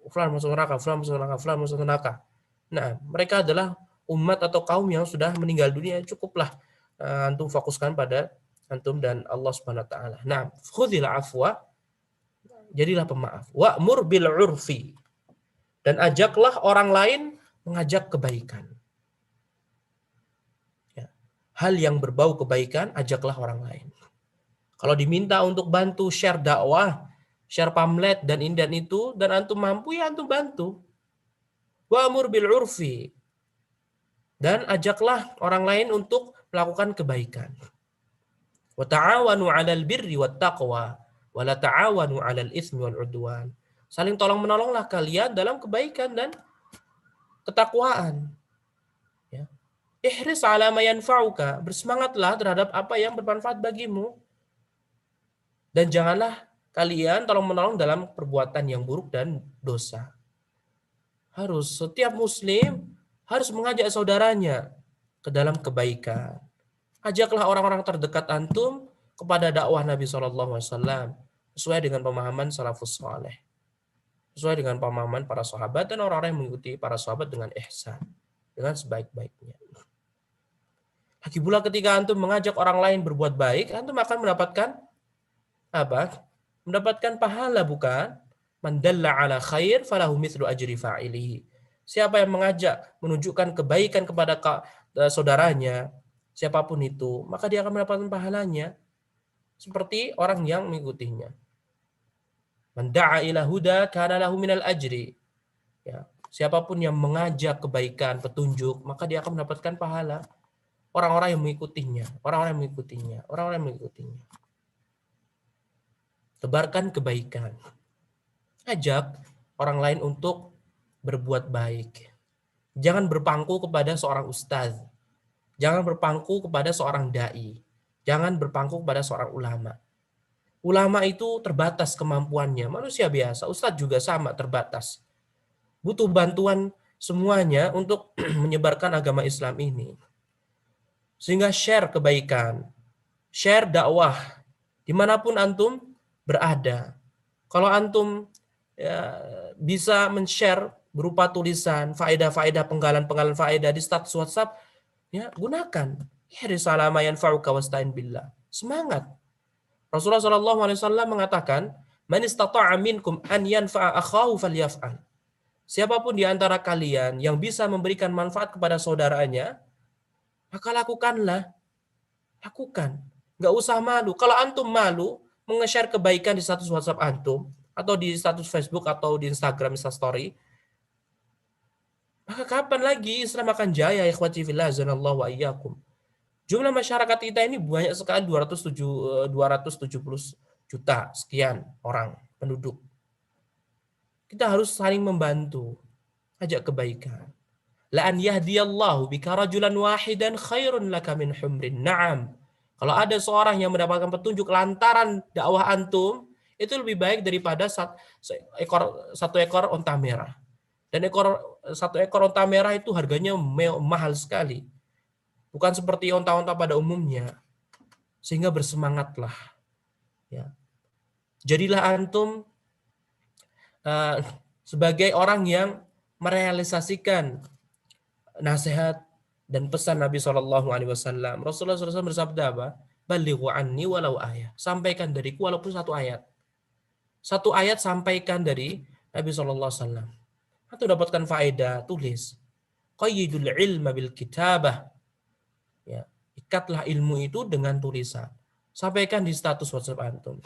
fulan masuk neraka, fulan masuk neraka, fulan masuk neraka. Nah, mereka adalah umat atau kaum yang sudah meninggal dunia. Cukuplah antum fokuskan pada antum dan Allah Subhanahu wa taala. Nah, khudhil afwa, jadilah pemaaf. Wa'mur bil 'urfi. Dan ajaklah orang lain mengajak kebaikan. Ya. Hal yang berbau kebaikan, ajaklah orang lain. Kalau diminta untuk bantu share dakwah, share pamflet dan ini dan itu, dan antum mampu ya antum bantu. Wa'mur bil 'urfi. Dan ajaklah orang lain untuk melakukan kebaikan. Wa ta'awanu 'alal birri wat taqwa wa la ta'awanu 'alal itsmi wal 'udwan. Saling tolong-menolonglah kalian dalam kebaikan dan ketakwaan. Ya. Ihris 'ala ma yanfa'uka, bersemangatlah terhadap apa yang bermanfaat bagimu. Dan janganlah kalian tolong-menolong dalam perbuatan yang buruk dan dosa. Harus setiap muslim harus mengajak saudaranya ke dalam kebaikan. Ajaklah orang-orang terdekat antum kepada dakwah Nabi SAW sesuai dengan pemahaman salafus saleh, sesuai dengan pemahaman para sahabat dan orang-orang yang mengikuti para sahabat dengan ihsan, dengan sebaik-baiknya. Lagi pula ketika antum mengajak orang lain berbuat baik, antum akan mendapatkan apa? Mendapatkan pahala, bukan? Man dalla ala khair falahu mithlu ajri fa'ilihi. Siapa yang mengajak menunjukkan kebaikan kepada saudaranya, siapapun itu, maka dia akan mendapatkan pahalanya seperti orang yang mengikutinya. Man da'a ila huda kana lahu minal ajri. Ya, siapapun yang mengajak kebaikan, petunjuk, maka dia akan mendapatkan pahala. Orang-orang yang mengikutinya, orang-orang yang mengikutinya, orang-orang yang mengikutinya. Tebarkan kebaikan. Ajak orang lain untuk berbuat baik. Jangan berpangku kepada seorang ustaz. Jangan berpangku kepada seorang dai. Jangan berpangku kepada seorang ulama. Ulama itu terbatas kemampuannya. Manusia biasa. Ustaz juga sama, terbatas. Butuh bantuan semuanya untuk menyebarkan agama Islam ini. Sehingga share kebaikan. Share dakwah. Dimanapun antum berada. Kalau antum ya, bisa men-share berupa tulisan, faedah-faedah, penggalan-penggalan faedah di status WhatsApp, ya gunakan. Ihris 'ala ma yanfa'uka wasta'in billah. Semangat. Rasulullah SAW mengatakan, "Man istata'a minkum an yanfa'a akhahu falyaf'al." Siapapun di antara kalian yang bisa memberikan manfaat kepada saudaranya, maka lakukanlah. Lakukan. Nggak usah malu. Kalau antum malu menge-share kebaikan di status WhatsApp antum, atau di status Facebook atau di Instagram Instastory, maka kapan lagi Islam akan jaya? Ikhwati fillah azanallahu wa iyyakum. Jumlah masyarakat kita ini banyak sekali, 270 juta sekian orang penduduk. Kita harus saling membantu, ajak kebaikan. La an yahdiyallahu bika rajulan wahidan khairun laka min humrin na'am. Kalau ada seorang yang mendapatkan petunjuk lantaran dakwah antum, itu lebih baik daripada satu ekor onta merah. Dan satu ekor onta merah itu harganya mahal sekali. Bukan seperti onta-onta pada umumnya. Sehingga bersemangatlah. Ya. Jadilah antum sebagai orang yang merealisasikan nasihat dan pesan Nabi SAW. Rasulullah SAW bersabda apa? Balighu anni walau ayat. Sampaikan dariku walaupun satu ayat. Satu ayat sampaikan dari Nabi SAW. Atau dapatkan faedah, tulis. Qayyidul ilma bil kitabah. Ya, ikatlah ilmu itu dengan tulisan. Sampaikan di status WhatsApp antum.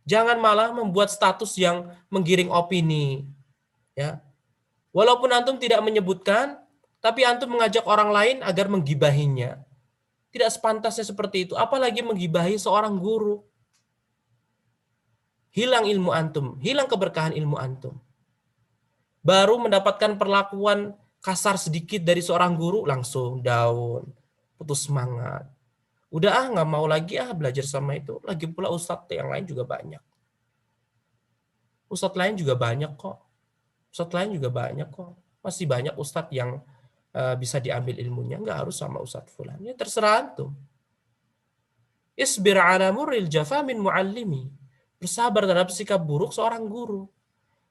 Jangan malah membuat status yang menggiring opini. Ya. Walaupun antum tidak menyebutkan, tapi antum mengajak orang lain agar menggibahinya. Tidak sepantasnya seperti itu. Apalagi menggibahi seorang guru. Hilang ilmu antum. Hilang keberkahan ilmu antum. Baru mendapatkan perlakuan kasar sedikit dari seorang guru, langsung down. Putus semangat. Udah nggak mau lagi belajar sama itu. Lagi pula ustadz yang lain juga banyak. Ustadz lain juga banyak kok. Ustadz lain juga banyak kok. Masih banyak ustadz yang bisa diambil ilmunya. Nggak harus sama ustadz fulan. Ya terserah antum. Isbir ala murril jafa min muallimi. Bersabar terhadap sikap buruk seorang guru.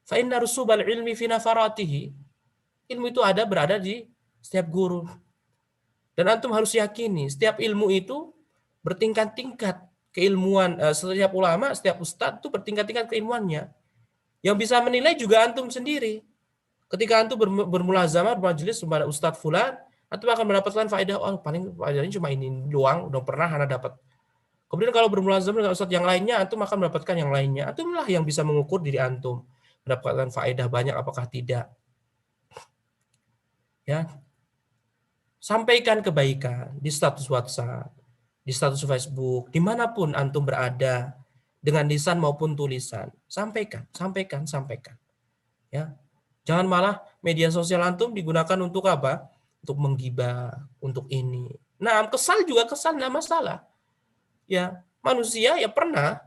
Fa inna rusubal ilmi fi nafaratihi. Ilmu itu berada di setiap guru. Dan antum harus yakini, setiap ilmu itu bertingkat-tingkat keilmuan. Setiap ulama, setiap ustadz itu bertingkat-tingkat keilmuannya. Yang bisa menilai juga antum sendiri. Ketika antum bermulazamah, bermajelis kepada ustadz fulan, antum akan mendapatkan faedah, paling faedahnya cuma ini doang, udah pernah anda dapat. Kemudian kalau bermulazamah dengan ustadz yang lainnya, antum akan mendapatkan yang lainnya. Antumlah yang bisa mengukur diri antum, mendapatkan faedah banyak apakah tidak. Ya. Sampaikan kebaikan di status WhatsApp. di status Facebook, dimanapun antum berada, dengan lisan maupun tulisan, sampaikan, sampaikan, sampaikan. Ya, jangan malah media sosial antum digunakan untuk apa? Untuk menggibah, untuk ini. Nah, kesal juga kesal, nggak masalah. Ya, manusia ya pernah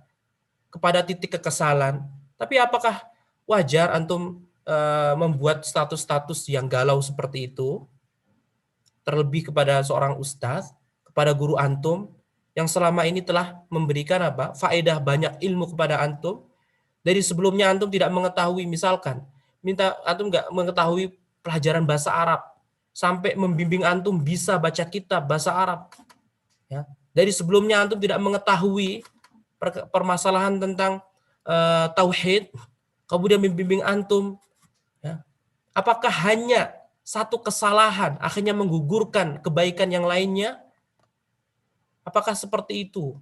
kepada titik kekesalan. Tapi apakah wajar antum membuat status-status yang galau seperti itu? Terlebih kepada seorang ustadz, kepada guru antum yang selama ini telah memberikan apa? Faedah banyak ilmu kepada antum. Dari sebelumnya antum tidak mengetahui, misalkan minta antum nggak mengetahui pelajaran bahasa Arab sampai membimbing antum bisa baca kitab bahasa Arab. Ya. Dari sebelumnya antum tidak mengetahui permasalahan tentang tauhid, kemudian membimbing antum. Ya. Apakah hanya satu kesalahan akhirnya menggugurkan kebaikan yang lainnya? Apakah seperti itu?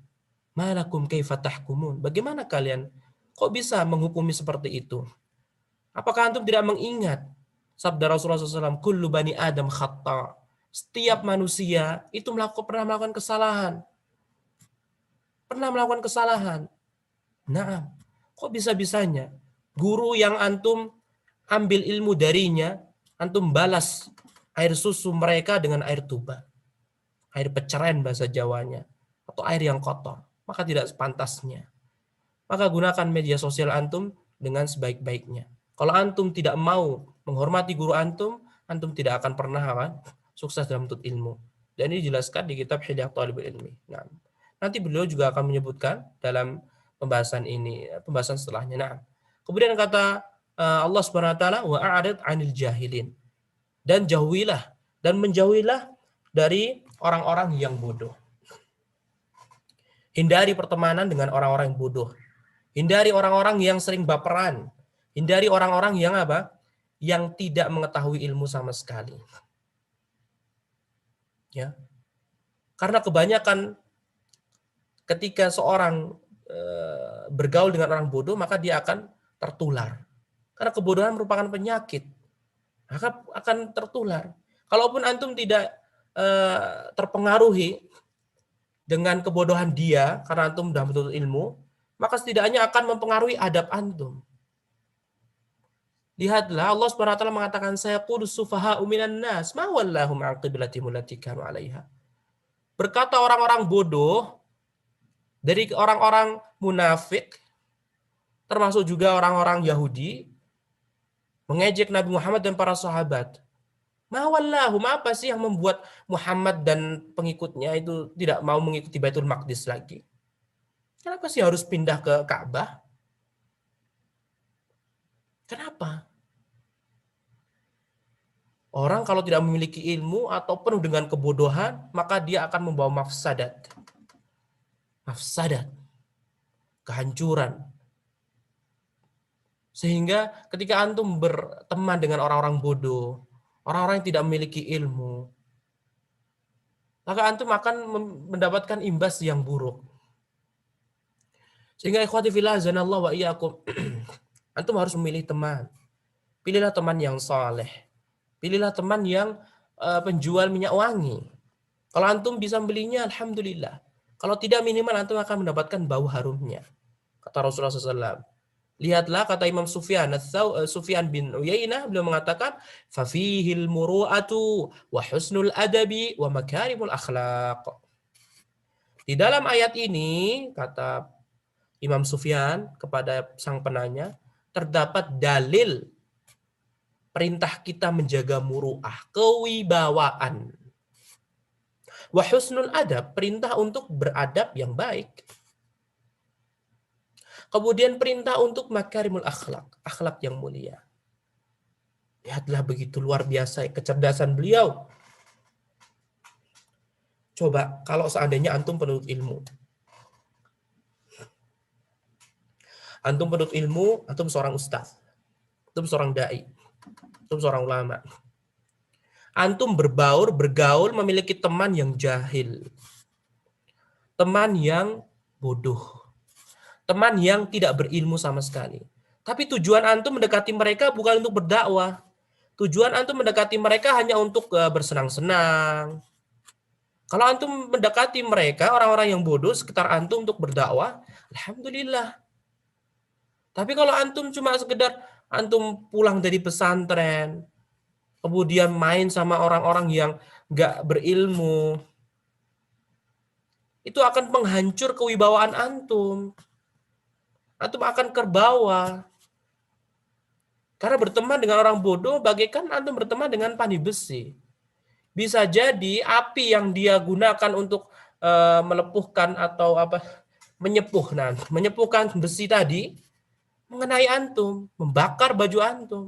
Malakum kaifa tahkumun? Bagaimana kalian kok bisa menghukumi seperti itu? Apakah antum tidak mengingat sabda Rasulullah SAW, kullu bani Adam khata. Setiap manusia itu pernah melakukan kesalahan. Pernah melakukan kesalahan. Nah, kok bisa-bisanya guru yang antum ambil ilmu darinya, antum balas air susu mereka dengan air tuba. Air peceren bahasa Jawanya. Atau air yang kotor. Maka tidak sepantasnya. Maka gunakan media sosial antum dengan sebaik-baiknya. Kalau antum tidak mau menghormati guru antum tidak akan pernah sukses dalam menuntut ilmu. Dan ini dijelaskan di kitab Hilyah Thalibul Ilmi. Nah, nanti beliau juga akan menyebutkan dalam pembahasan ini, pembahasan setelahnya. Nah, kemudian kata Allah Subhanahu wa taala, wa a'rid 'anil jahilin. Dan jauhilah dan menjauhilah dari orang-orang yang bodoh. Hindari pertemanan dengan orang-orang yang bodoh. Hindari orang-orang yang sering baperan. Hindari orang-orang yang apa? Yang tidak mengetahui ilmu sama sekali. Ya. Karena kebanyakan ketika seorang bergaul dengan orang bodoh, maka dia akan tertular. Karena kebodohan merupakan penyakit. Maka akan tertular. Kalaupun antum tidak terpengaruhi dengan kebodohan dia, karena antum sudah menuntut ilmu, maka setidaknya akan mempengaruhi adab antum. Lihatlah Allah SWT mengatakan sayaqulu sufaha'u minan nas ma wallahum 'an qiblatihim allati kanu 'alaiha. Berkata orang-orang bodoh dari orang-orang munafik termasuk juga orang-orang Yahudi mengejek Nabi Muhammad dan para sahabat. Ma wallahum, apa sih yang membuat Muhammad dan pengikutnya itu tidak mau mengikuti Baitul Maqdis lagi? Kenapa sih harus pindah ke Ka'bah? Kenapa? Orang kalau tidak memiliki ilmu atau penuh dengan kebodohan, maka dia akan membawa mafsadat. Mafsadat. Kehancuran. Sehingga ketika antum berteman dengan orang-orang bodoh, orang-orang yang tidak memiliki ilmu, maka antum akan mendapatkan imbas yang buruk. Sehingga ikhwati fillah azanallahu wa iyyakum, antum harus memilih teman. Pilihlah teman yang saleh. Pilihlah teman yang penjual minyak wangi. Kalau antum bisa belinya, alhamdulillah. Kalau tidak, minimal antum akan mendapatkan bau harumnya. Kata Rasulullah SAW. Lihatlah kata Imam Sufyan bin Uyainah, beliau mengatakan, fafihil muru'atu wa husnul adabi wa makarimul akhlaq. Di dalam ayat ini, kata Imam Sufyan kepada sang penanya, terdapat dalil perintah kita menjaga muru'ah, kewibawaan. Wa husnul adab, perintah untuk beradab yang baik. Kemudian perintah untuk makarimul akhlak, akhlak yang mulia. Lihatlah begitu luar biasa kecerdasan beliau. Coba kalau seandainya antum penuntut ilmu. Antum penuntut ilmu, antum seorang ustaz. Antum seorang dai. Antum seorang ulama. Antum bergaul, memiliki teman yang jahil. Teman yang bodoh. Teman yang tidak berilmu sama sekali. Tapi tujuan antum mendekati mereka bukan untuk berdakwah. Tujuan antum mendekati mereka hanya untuk bersenang-senang. Kalau antum mendekati mereka, orang-orang yang bodoh sekitar antum untuk berdakwah, alhamdulillah. Tapi kalau antum cuma sekedar antum pulang dari pesantren, kemudian main sama orang-orang yang nggak berilmu, itu akan menghancur kewibawaan antum. Antum akan terbawa. Karena berteman dengan orang bodoh bagaikan antum berteman dengan pani besi. Bisa jadi api yang dia gunakan untuk melepuhkan atau menyepuhkan besi tadi mengenai antum, membakar baju antum.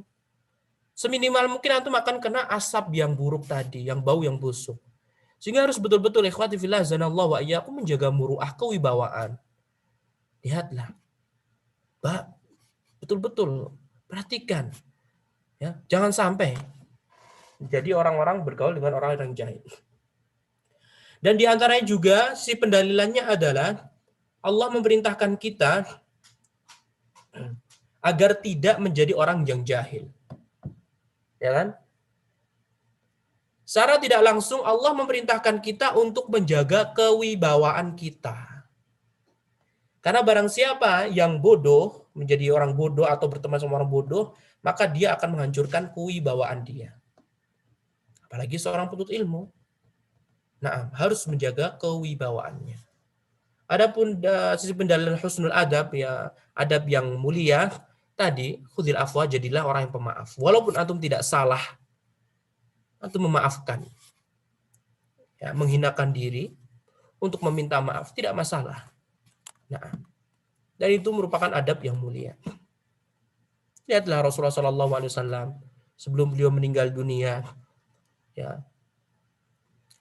Seminimal mungkin antum akan kena asap yang buruk tadi, yang bau yang busuk. Sehingga harus betul-betul ikhwati fillah zanallahu wa iyyakum menjaga muruah kewibawaan. Lihatlah, Pak, betul-betul perhatikan ya, jangan sampai jadi orang-orang bergaul dengan orang yang jahil. Dan di antaranya juga si pendalilannya adalah Allah memerintahkan kita agar tidak menjadi orang yang jahil. Ya kan? Secara tidak langsung Allah memerintahkan kita untuk menjaga kewibawaan kita. Karena barang siapa yang bodoh, menjadi orang bodoh atau berteman sama orang bodoh, maka dia akan menghancurkan kewibawaan dia. Apalagi seorang penuntut ilmu. Nah, harus menjaga kewibawaannya. Adapun sisi pendalilan husnul adab, ya adab yang mulia, tadi khudil afwa, jadilah orang yang pemaaf. Walaupun antum tidak salah, antum memaafkan. Ya, menghinakan diri untuk meminta maaf tidak masalah. Nah, dan itu merupakan adab yang mulia. Lihatlah Rasulullah SAW sebelum beliau meninggal dunia, ya,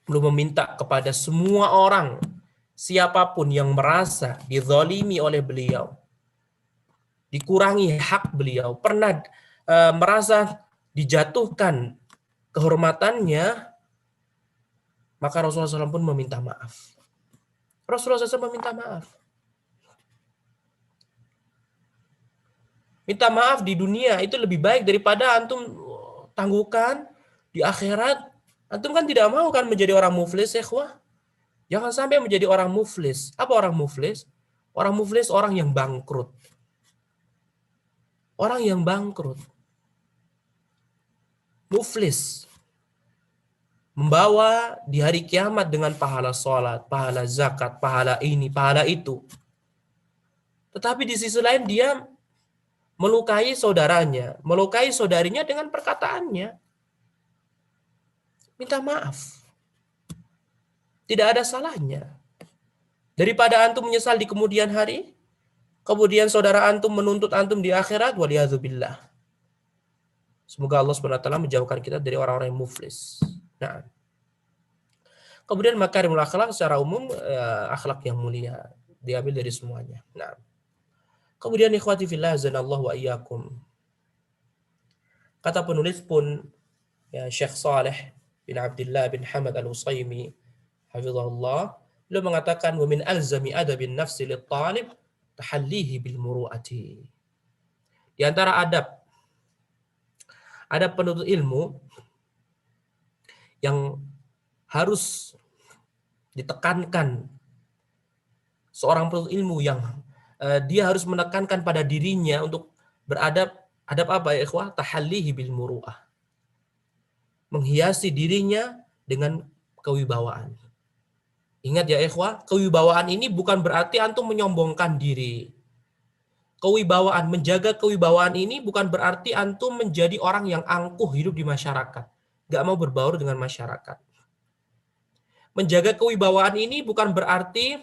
beliau meminta kepada semua orang, siapapun yang merasa dizalimi oleh beliau, dikurangi hak beliau, pernah merasa dijatuhkan kehormatannya, maka Rasulullah SAW pun meminta maaf. Rasulullah SAW meminta maaf. Minta maaf di dunia itu lebih baik daripada antum tangguhkan di akhirat. Antum kan tidak mau kan menjadi orang muflis, ikhwah. Jangan sampai menjadi orang muflis. Apa orang muflis? Orang muflis orang yang bangkrut. Orang yang bangkrut. Muflis. Membawa di hari kiamat dengan pahala sholat, pahala zakat, pahala ini, pahala itu. Tetapi di sisi lain dia melukai saudaranya, melukai saudarinya dengan perkataannya. Minta maaf. Tidak ada salahnya. Daripada antum menyesal di kemudian hari, kemudian saudara antum menuntut antum di akhirat, waliyadzubillah. Semoga Allah SWT menjauhkan kita dari orang-orang yang muflis. Nah, kemudian makarimul akhlak secara umum, akhlak yang mulia, diambil dari semuanya. Nah, kemudian ikhwati fillah zanallahu wa iyyakum. Kata penulis pun, ya, Syekh Saleh bin Abdullah bin Hamad al-Utsaimin hafizahullah, beliau mengatakan wa min alzami adabin nafsi lit-talib tahallihi bil muru'ati. Di antara adab penuntut ilmu yang harus ditekankan seorang penuntut ilmu, yang dia harus menekankan pada dirinya untuk beradab, adab apa ya ikhwah? Tahallihi bil muru'ah. Menghiasi dirinya dengan kewibawaan. Ingat ya ikhwah, kewibawaan ini bukan berarti antum menyombongkan diri. Kewibawaan, menjaga kewibawaan ini bukan berarti antum menjadi orang yang angkuh hidup di masyarakat. Gak mau berbaur dengan masyarakat. Menjaga kewibawaan ini bukan berarti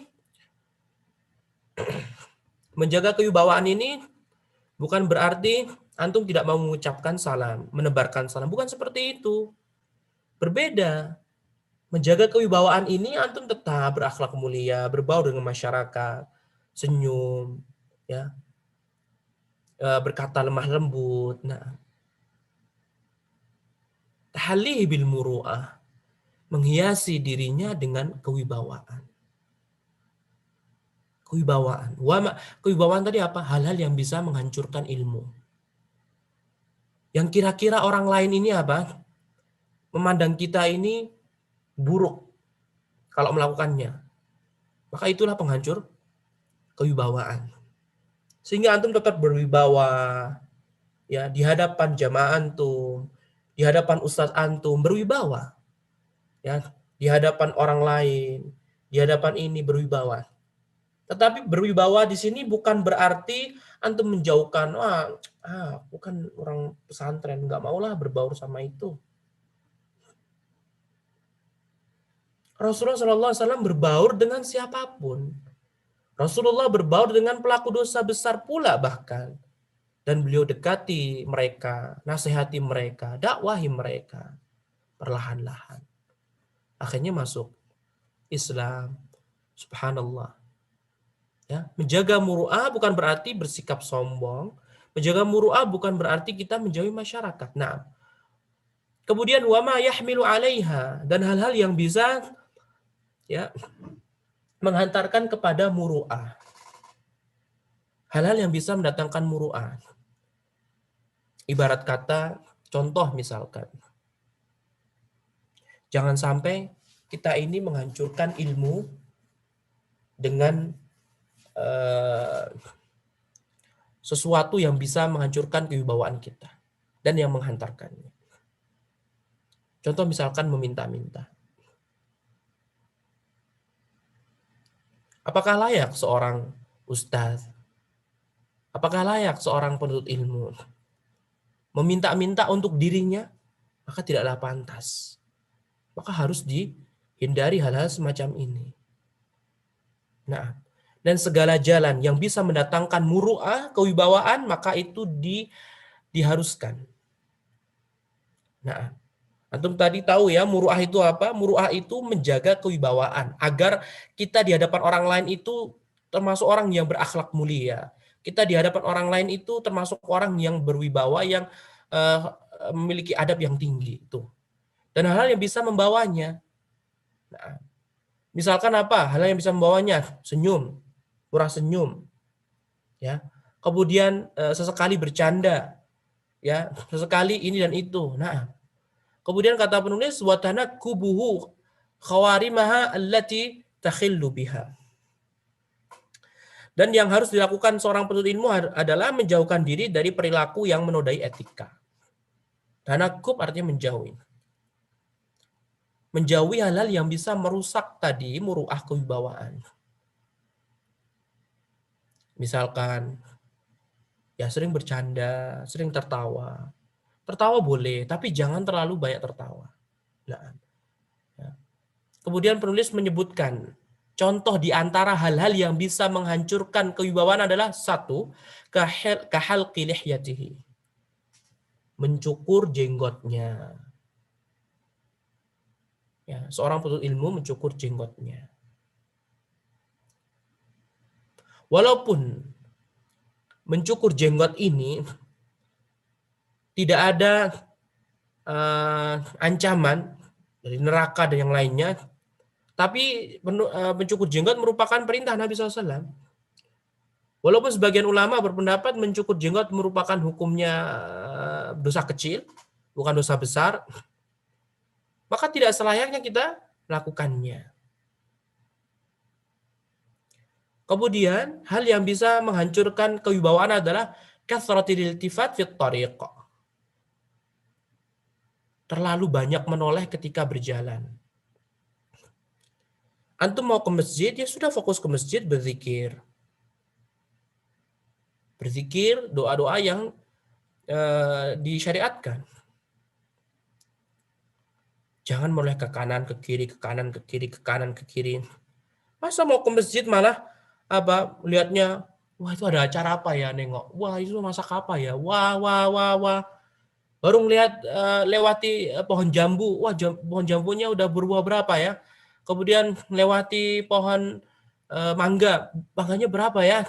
antum tidak mau mengucapkan salam, menebarkan salam. Bukan seperti itu. Berbeda. Menjaga kewibawaan ini antum tetap berakhlak mulia, berbaur dengan masyarakat, senyum, ya, berkata lemah lembut. Nah, tahallihi bil muru'ah, menghiasi dirinya dengan kewibawaan. Kewibawaan tadi apa? Hal-hal yang bisa menghancurkan ilmu. Yang kira-kira orang lain ini apa? Memandang kita ini buruk. kalau melakukannya. Maka itulah penghancur kewibawaan. Sehingga antum tetap berwibawa, ya, di hadapan jamaah antum, di hadapan ustadz antum berwibawa, ya, di hadapan orang lain, di hadapan ini berwibawa. Tetapi berwibawa di sini bukan berarti antum menjauhkan, bukan orang pesantren, nggak maulah berbaur sama itu. Rasulullah SAW berbaur dengan siapapun. Rasulullah berbaur dengan pelaku dosa besar pula bahkan. Dan beliau dekati mereka, nasihati mereka, dakwahi mereka perlahan-lahan. Akhirnya masuk Islam. Subhanallah. Ya, menjaga muru'ah bukan berarti bersikap sombong. Menjaga muru'ah bukan berarti kita menjauhi masyarakat. Nah, kemudian wama yahmilu 'alaiha, dan hal-hal yang bisa, ya, menghantarkan kepada muru'ah. Hal-hal yang bisa mendatangkan muru'ah. Ibarat kata, contoh misalkan, jangan sampai kita ini menghancurkan ilmu dengan sesuatu yang bisa menghancurkan kewibawaan kita dan yang menghantarkannya. Contoh misalkan meminta-minta. Apakah layak seorang ustaz? Apakah layak seorang penuntut ilmu meminta-minta untuk dirinya? Maka tidaklah pantas. Maka harus dihindari hal-hal semacam ini. Nah, dan segala jalan yang bisa mendatangkan muru'ah, kewibawaan, maka itu diharuskan. Nah, antum tadi tahu ya, muru'ah itu apa? Muru'ah itu menjaga kewibawaan agar kita di hadapan orang lain itu termasuk orang yang berakhlak mulia. Kita di hadapan orang lain itu termasuk orang yang berwibawa, yang memiliki adab yang tinggi itu. Dan hal-hal yang bisa membawanya. Nah, misalkan apa? Hal yang bisa membawanya? Senyum, murah senyum, ya. Kemudian sesekali bercanda, ya, sesekali ini dan itu. Nah, kemudian kata penulis, watana kubuhu khawarimaha allati takhillu biha. Dan yang harus dilakukan seorang penuntut ilmu adalah menjauhkan diri dari perilaku yang menodai etika. Tanakub artinya menjauhi. Menjauhi hal-hal yang bisa merusak tadi muru'ah kewibawaan. Misalkan, ya, sering bercanda, sering tertawa. Tertawa boleh, tapi jangan terlalu banyak tertawa. Nah, ya. Kemudian penulis menyebutkan contoh di antara hal-hal yang bisa menghancurkan kewibawaan adalah satu, kahalqi lihyatihi, mencukur jenggotnya. Ya, seorang penuntut ilmu mencukur jenggotnya. Walaupun mencukur jenggot ini tidak ada ancaman dari neraka dan yang lainnya, tapi mencukur jenggot merupakan perintah Nabi SAW. Walaupun sebagian ulama berpendapat mencukur jenggot merupakan hukumnya dosa kecil, bukan dosa besar, maka tidak selayaknya kita melakukannya. Kemudian hal yang bisa menghancurkan kewibawaan adalah kathratil iltifat fit tariq. Terlalu banyak menoleh ketika berjalan. Antum mau ke masjid, ya sudah fokus ke masjid, berzikir. Berzikir, doa-doa yang disyariatkan. Jangan menoleh ke kanan, ke kiri, ke kanan, ke kiri, ke kanan, ke kiri. Masa mau ke masjid malah lihatnya, wah itu ada acara apa ya, nengok. Wah itu masak apa ya, wah. Baru ngelihat lewati pohon jambu, wah pohon jambunya udah berbuah berapa ya. Kemudian lewati pohon mangganya berapa ya.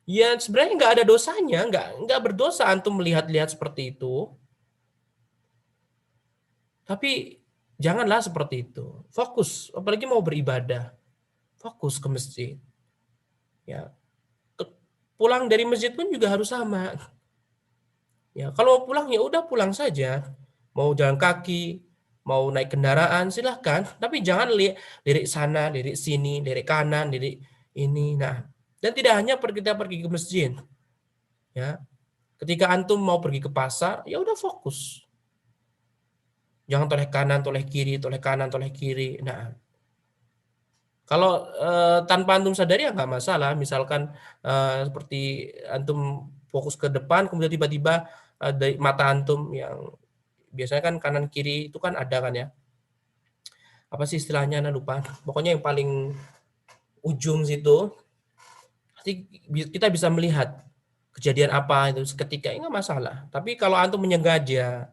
Ya sebenarnya nggak ada dosanya, nggak berdosa antum melihat-lihat seperti itu. Tapi janganlah seperti itu. Fokus, apalagi mau beribadah. Fokus ke masjid. Ya. Pulang dari masjid pun juga harus sama. Ya, kalau mau pulang ya udah pulang saja. Mau jalan kaki, mau naik kendaraan silahkan, tapi jangan lirik sana, lirik sini, lirik kanan, lirik ini. Nah, dan tidak hanya kita pergi ke masjid, ya. Ketika antum mau pergi ke pasar, ya udah fokus. Jangan toleh kanan, toleh kiri, toleh kanan, toleh kiri. Nah, kalau tanpa antum sadari ya nggak masalah. Misalkan seperti antum fokus ke depan, kemudian tiba-tiba dari mata antum yang biasanya kan kanan kiri itu kan ada kan ya. Apa sih istilahnya? Nah, lupa. Pokoknya yang paling ujung situ, pasti kita bisa melihat kejadian apa itu seketika, nggak masalah. Tapi kalau antum menyengaja,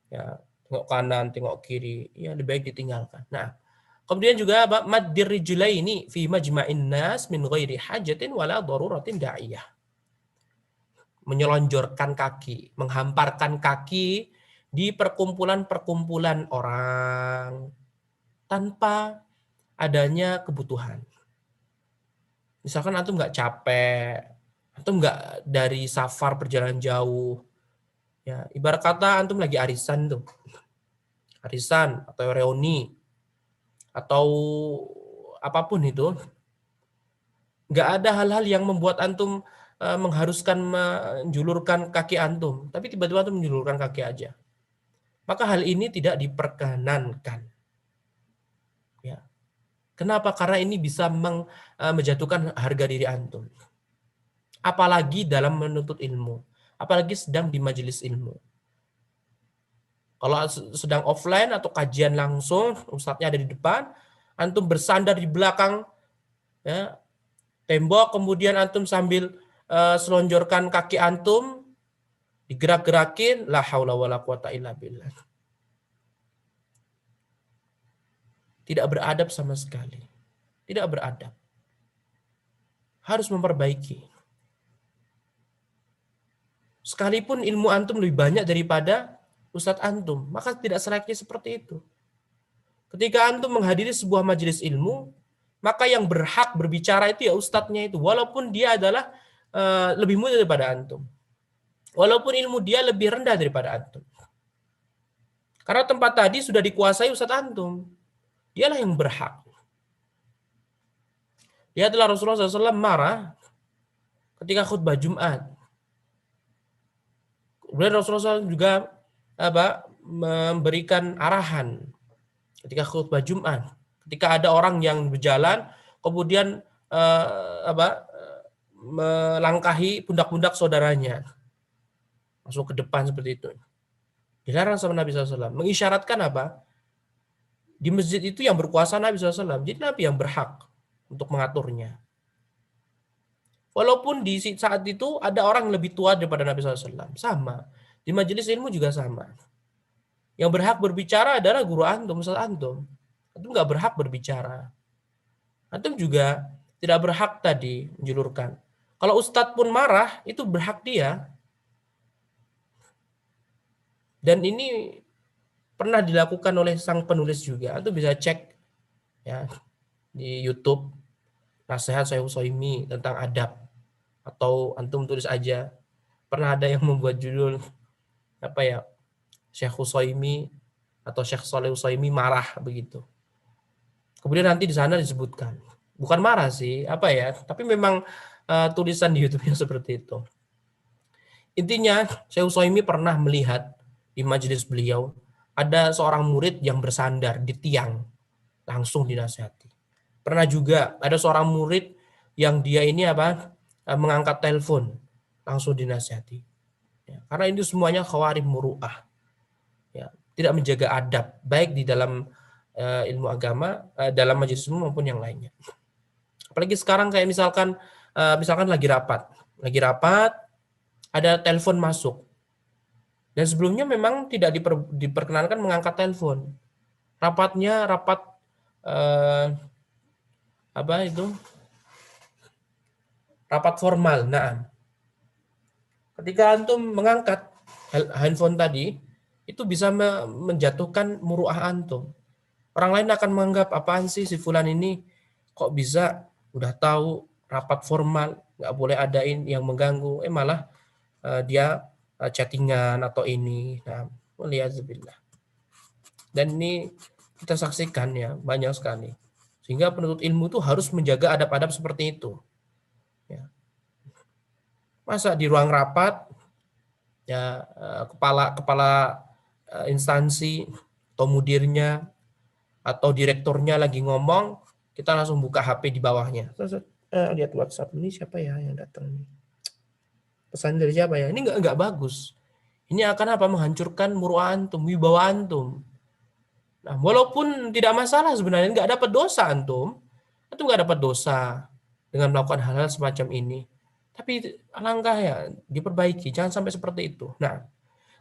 ya tengok kanan, tengok kiri, ya lebih baik ditinggalkan. Nah, kemudian juga maddir rijlaini fi majma'in nas min ghairi hajatin wala daruratin da'iyah. Menyelonjorkan kaki, menghamparkan kaki di perkumpulan-perkumpulan orang tanpa adanya kebutuhan. Misalkan antum nggak capek, antum nggak dari safar perjalanan jauh, ya ibarat kata antum lagi arisan tuh, arisan atau reuni atau apapun itu, nggak ada hal-hal yang membuat antum mengharuskan menjulurkan kaki antum, tapi tiba-tiba antum menjulurkan kaki aja. Maka hal ini tidak diperkenankan. Ya. Kenapa? Karena ini bisa menjatuhkan harga diri antum. Apalagi dalam menuntut ilmu, apalagi sedang di majelis ilmu. Kalau sedang offline atau kajian langsung, ustadznya ada di depan, antum bersandar di belakang, ya, tembok, kemudian antum sambil selonjorkan kaki antum, digerak-gerakin, la haula wala quwata illa billah. Tidak beradab sama sekali. Tidak beradab. Harus memperbaiki. Sekalipun ilmu antum lebih banyak daripada ustadz antum, maka tidak selayaknya seperti itu. Ketika antum menghadiri sebuah majelis ilmu, maka yang berhak berbicara itu ya ustadznya itu, walaupun dia adalah lebih muda daripada antum. Walaupun ilmu dia lebih rendah daripada antum. Karena tempat tadi sudah dikuasai ustadz antum. Dialah yang berhak. Lihatlah Rasulullah SAW marah ketika khutbah Jumat. Kemudian Rasulullah SAW juga memberikan arahan ketika khutbah Jumat. Ketika ada orang yang berjalan, kemudian melangkahi pundak-pundak saudaranya, masuk ke depan seperti itu. Dilarang sama Nabi SAW. Mengisyaratkan apa? Di masjid itu yang berkuasa Nabi SAW. Jadi Nabi yang berhak untuk mengaturnya. Walaupun di saat itu ada orang yang lebih tua daripada Nabi SAW. Sama. Di majelis ilmu juga sama. Yang berhak berbicara adalah guru antum, ustaz antum. Antum nggak berhak berbicara. Antum juga tidak berhak tadi menjulurkan. Kalau ustadz pun marah, itu berhak dia. Dan ini pernah dilakukan oleh sang penulis juga. Antum bisa cek ya di YouTube nasihat Syekh Utsaimin tentang adab, atau antum tulis aja. Pernah ada yang membuat judul apa ya, Syekh Utsaimin atau Syekh Shalih Utsaimin marah begitu. Kemudian nanti di sana disebutkan, bukan marah sih, apa ya, tapi memang tulisan di YouTube-nya seperti itu. Intinya Syekh Utsaimin pernah melihat di majelis beliau ada seorang murid yang bersandar di tiang, langsung dinasihati. Pernah juga ada seorang murid yang dia ini mengangkat telepon, langsung dinasihati. Ya, karena ini semuanya khawarim muru'ah. Ya, tidak menjaga adab baik di dalam ilmu agama, dalam majelis ilmu maupun yang lainnya. Apalagi sekarang kayak misalkan lagi rapat, ada telepon masuk. Dan sebelumnya memang tidak diperkenankan mengangkat telepon. Rapatnya rapat rapat formal. Nah, ketika antum mengangkat handphone tadi, itu bisa menjatuhkan muruah antum. Orang lain akan menganggap, apaan sih si fulan ini kok bisa udah tahu rapat formal, nggak boleh adain yang mengganggu, malah dia chattingan atau ini. Nah, waliyadzubillah. Dan ini kita saksikan ya banyak sekali. Sehingga penuntut ilmu itu harus menjaga adab-adab seperti itu. Ya. Masa di ruang rapat ya kepala instansi atau mudirnya atau direkturnya lagi ngomong, kita langsung buka HP di bawahnya. Lihat WhatsApp, ini siapa ya yang datang nih? Pesan dari siapa ya? Ini nggak bagus. Ini akan apa? Menghancurkan muruah antum, wibawa antum. Nah, walaupun tidak masalah sebenarnya, nggak dapat dosa antum nggak dapat dosa dengan melakukan hal-hal semacam ini. Tapi alangkah ya diperbaiki, jangan sampai seperti itu. Nah,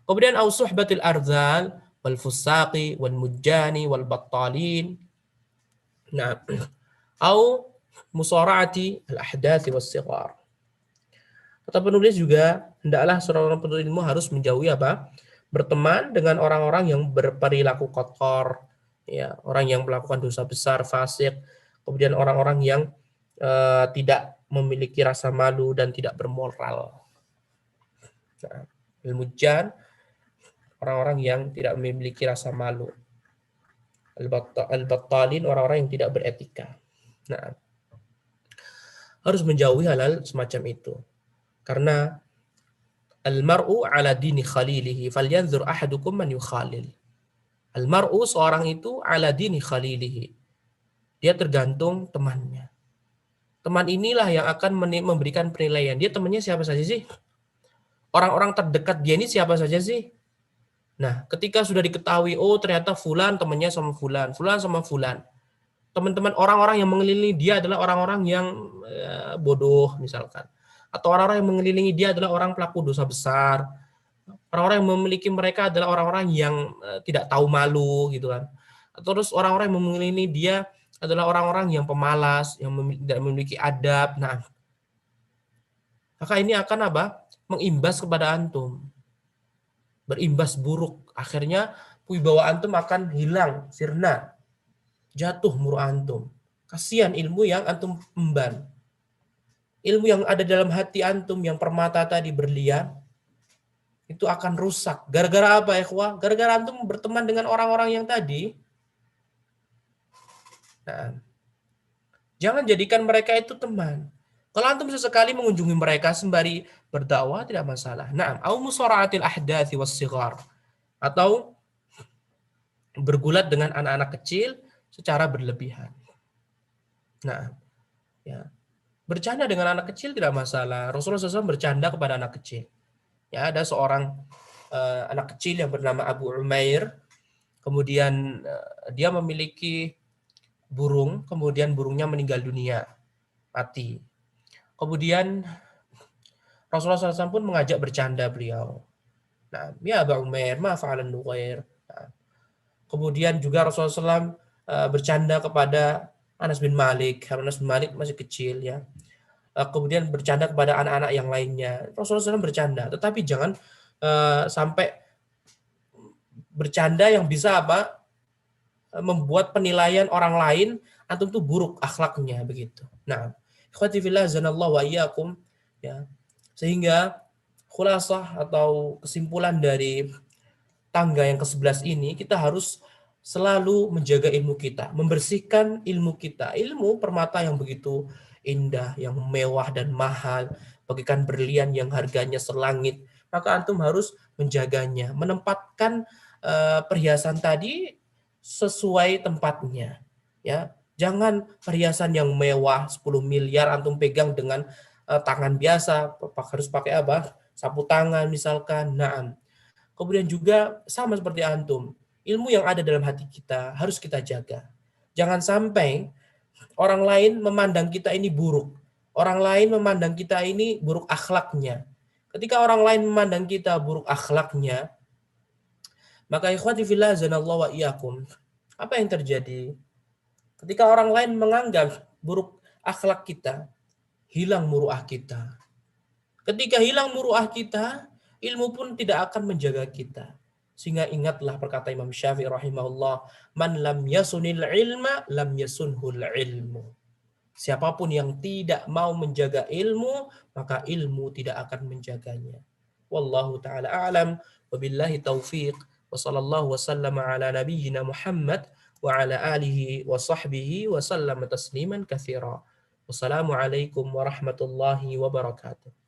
kemudian ausuhbatil arzal wal fusaqi wal mujani wal battalin. Nah, au musara'ati al ahdathi was sighar. Kata penulis juga, hendaklah seorang penuntut ilmu harus menjauhi apa? Berteman dengan orang-orang yang berperilaku kotor, ya, orang yang melakukan dosa besar, fasik, kemudian orang-orang yang tidak memiliki rasa malu dan tidak bermoral. Nah, al-mujjan, orang-orang yang tidak memiliki rasa malu. Al-battalin, orang-orang yang tidak beretika. Nah, harus menjauhi hal-hal semacam itu. Karena al-mar'u ala dini khalilihi falyanzur ahadukum man yukhalil. Al-mar'u, seorang itu ala dini khalilihi. Dia tergantung temannya. Teman inilah yang akan memberikan penilaian. Dia temannya siapa saja sih? Orang-orang terdekat dia ini siapa saja sih? Nah, ketika sudah diketahui, oh ternyata fulan temannya sama fulan, fulan sama fulan. Teman-teman orang-orang yang mengelilingi dia adalah orang-orang yang bodoh misalkan. Atau orang-orang yang mengelilingi dia adalah orang pelaku dosa besar. Orang-orang yang memiliki mereka adalah orang-orang yang tidak tahu malu gitu kan. Atau terus orang-orang yang mengelilingi dia adalah orang-orang yang pemalas, yang tidak memiliki adab. Nah, maka ini akan apa? Mengimbas kepada antum. Berimbas buruk. Akhirnya wibawa antum akan hilang, sirna. Jatuh muruah antum. Kasihan ilmu yang antum emban. Ilmu yang ada dalam hati antum yang permata tadi berlian, itu akan rusak. Gara-gara apa, ikhwah? Gara-gara antum berteman dengan orang-orang yang tadi. Nah, jangan jadikan mereka itu teman. Kalau antum sesekali mengunjungi mereka sembari berdakwah tidak masalah. Nah, au musara'atil ahdathi was sighar, atau bergulat dengan anak-anak kecil secara berlebihan. Nah, ya, bercanda dengan anak kecil tidak masalah. Rasulullah SAW bercanda kepada anak kecil. Ya, ada seorang anak kecil yang bernama Abu Umair. Kemudian dia memiliki burung, kemudian burungnya meninggal dunia, mati. Kemudian Rasulullah SAW pun mengajak bercanda beliau. Nah, ya Abu Umair, ma fa'alan nughair. Nah, kemudian juga Rasulullah SAW bercanda kepada Anas bin Malik. Anas bin Malik masih kecil ya. Kemudian bercanda kepada anak-anak yang lainnya. Rasulullah SAW bercanda, tetapi jangan sampai bercanda yang bisa apa? Membuat penilaian orang lain antum tuh buruk akhlaknya begitu. Nah, ikhwati fillah zanallahu wa iyyakum ya. Sehingga khulasah atau kesimpulan dari tangga yang ke-11 ini, kita harus selalu menjaga ilmu kita, membersihkan ilmu kita. Ilmu permata yang begitu indah, yang mewah dan mahal, bagaikan berlian yang harganya selangit, maka antum harus menjaganya, menempatkan perhiasan tadi sesuai tempatnya. Ya, jangan perhiasan yang mewah 10 miliar antum pegang dengan tangan biasa, harus pakai apa? Sapu tangan misalkan. Nah, kemudian juga sama seperti antum, ilmu yang ada dalam hati kita harus kita jaga. Jangan sampai orang lain memandang kita ini buruk. Orang lain memandang kita ini buruk akhlaknya. Ketika orang lain memandang kita buruk akhlaknya, maka ikhwati fillah zanallahu wa iyyakum, apa yang terjadi? Ketika orang lain menganggap buruk akhlak kita, hilang muruah kita. Ketika hilang muruah kita, ilmu pun tidak akan menjaga kita. Sehingga ingatlah perkata Imam Syafi'i rahimahullah, man lam yasunil ilma, lam yasunhul ilmu. Siapapun yang tidak mau menjaga ilmu, maka ilmu tidak akan menjaganya. Wallahu ta'ala a'lam, wabillahi taufiq. Wa sallallahu wasallam ala nabiyyina Muhammad wa ala alihi wa sahbihi wa sallama tasliman katsira. Wassalamualaikum warahmatullahi wabarakatuh.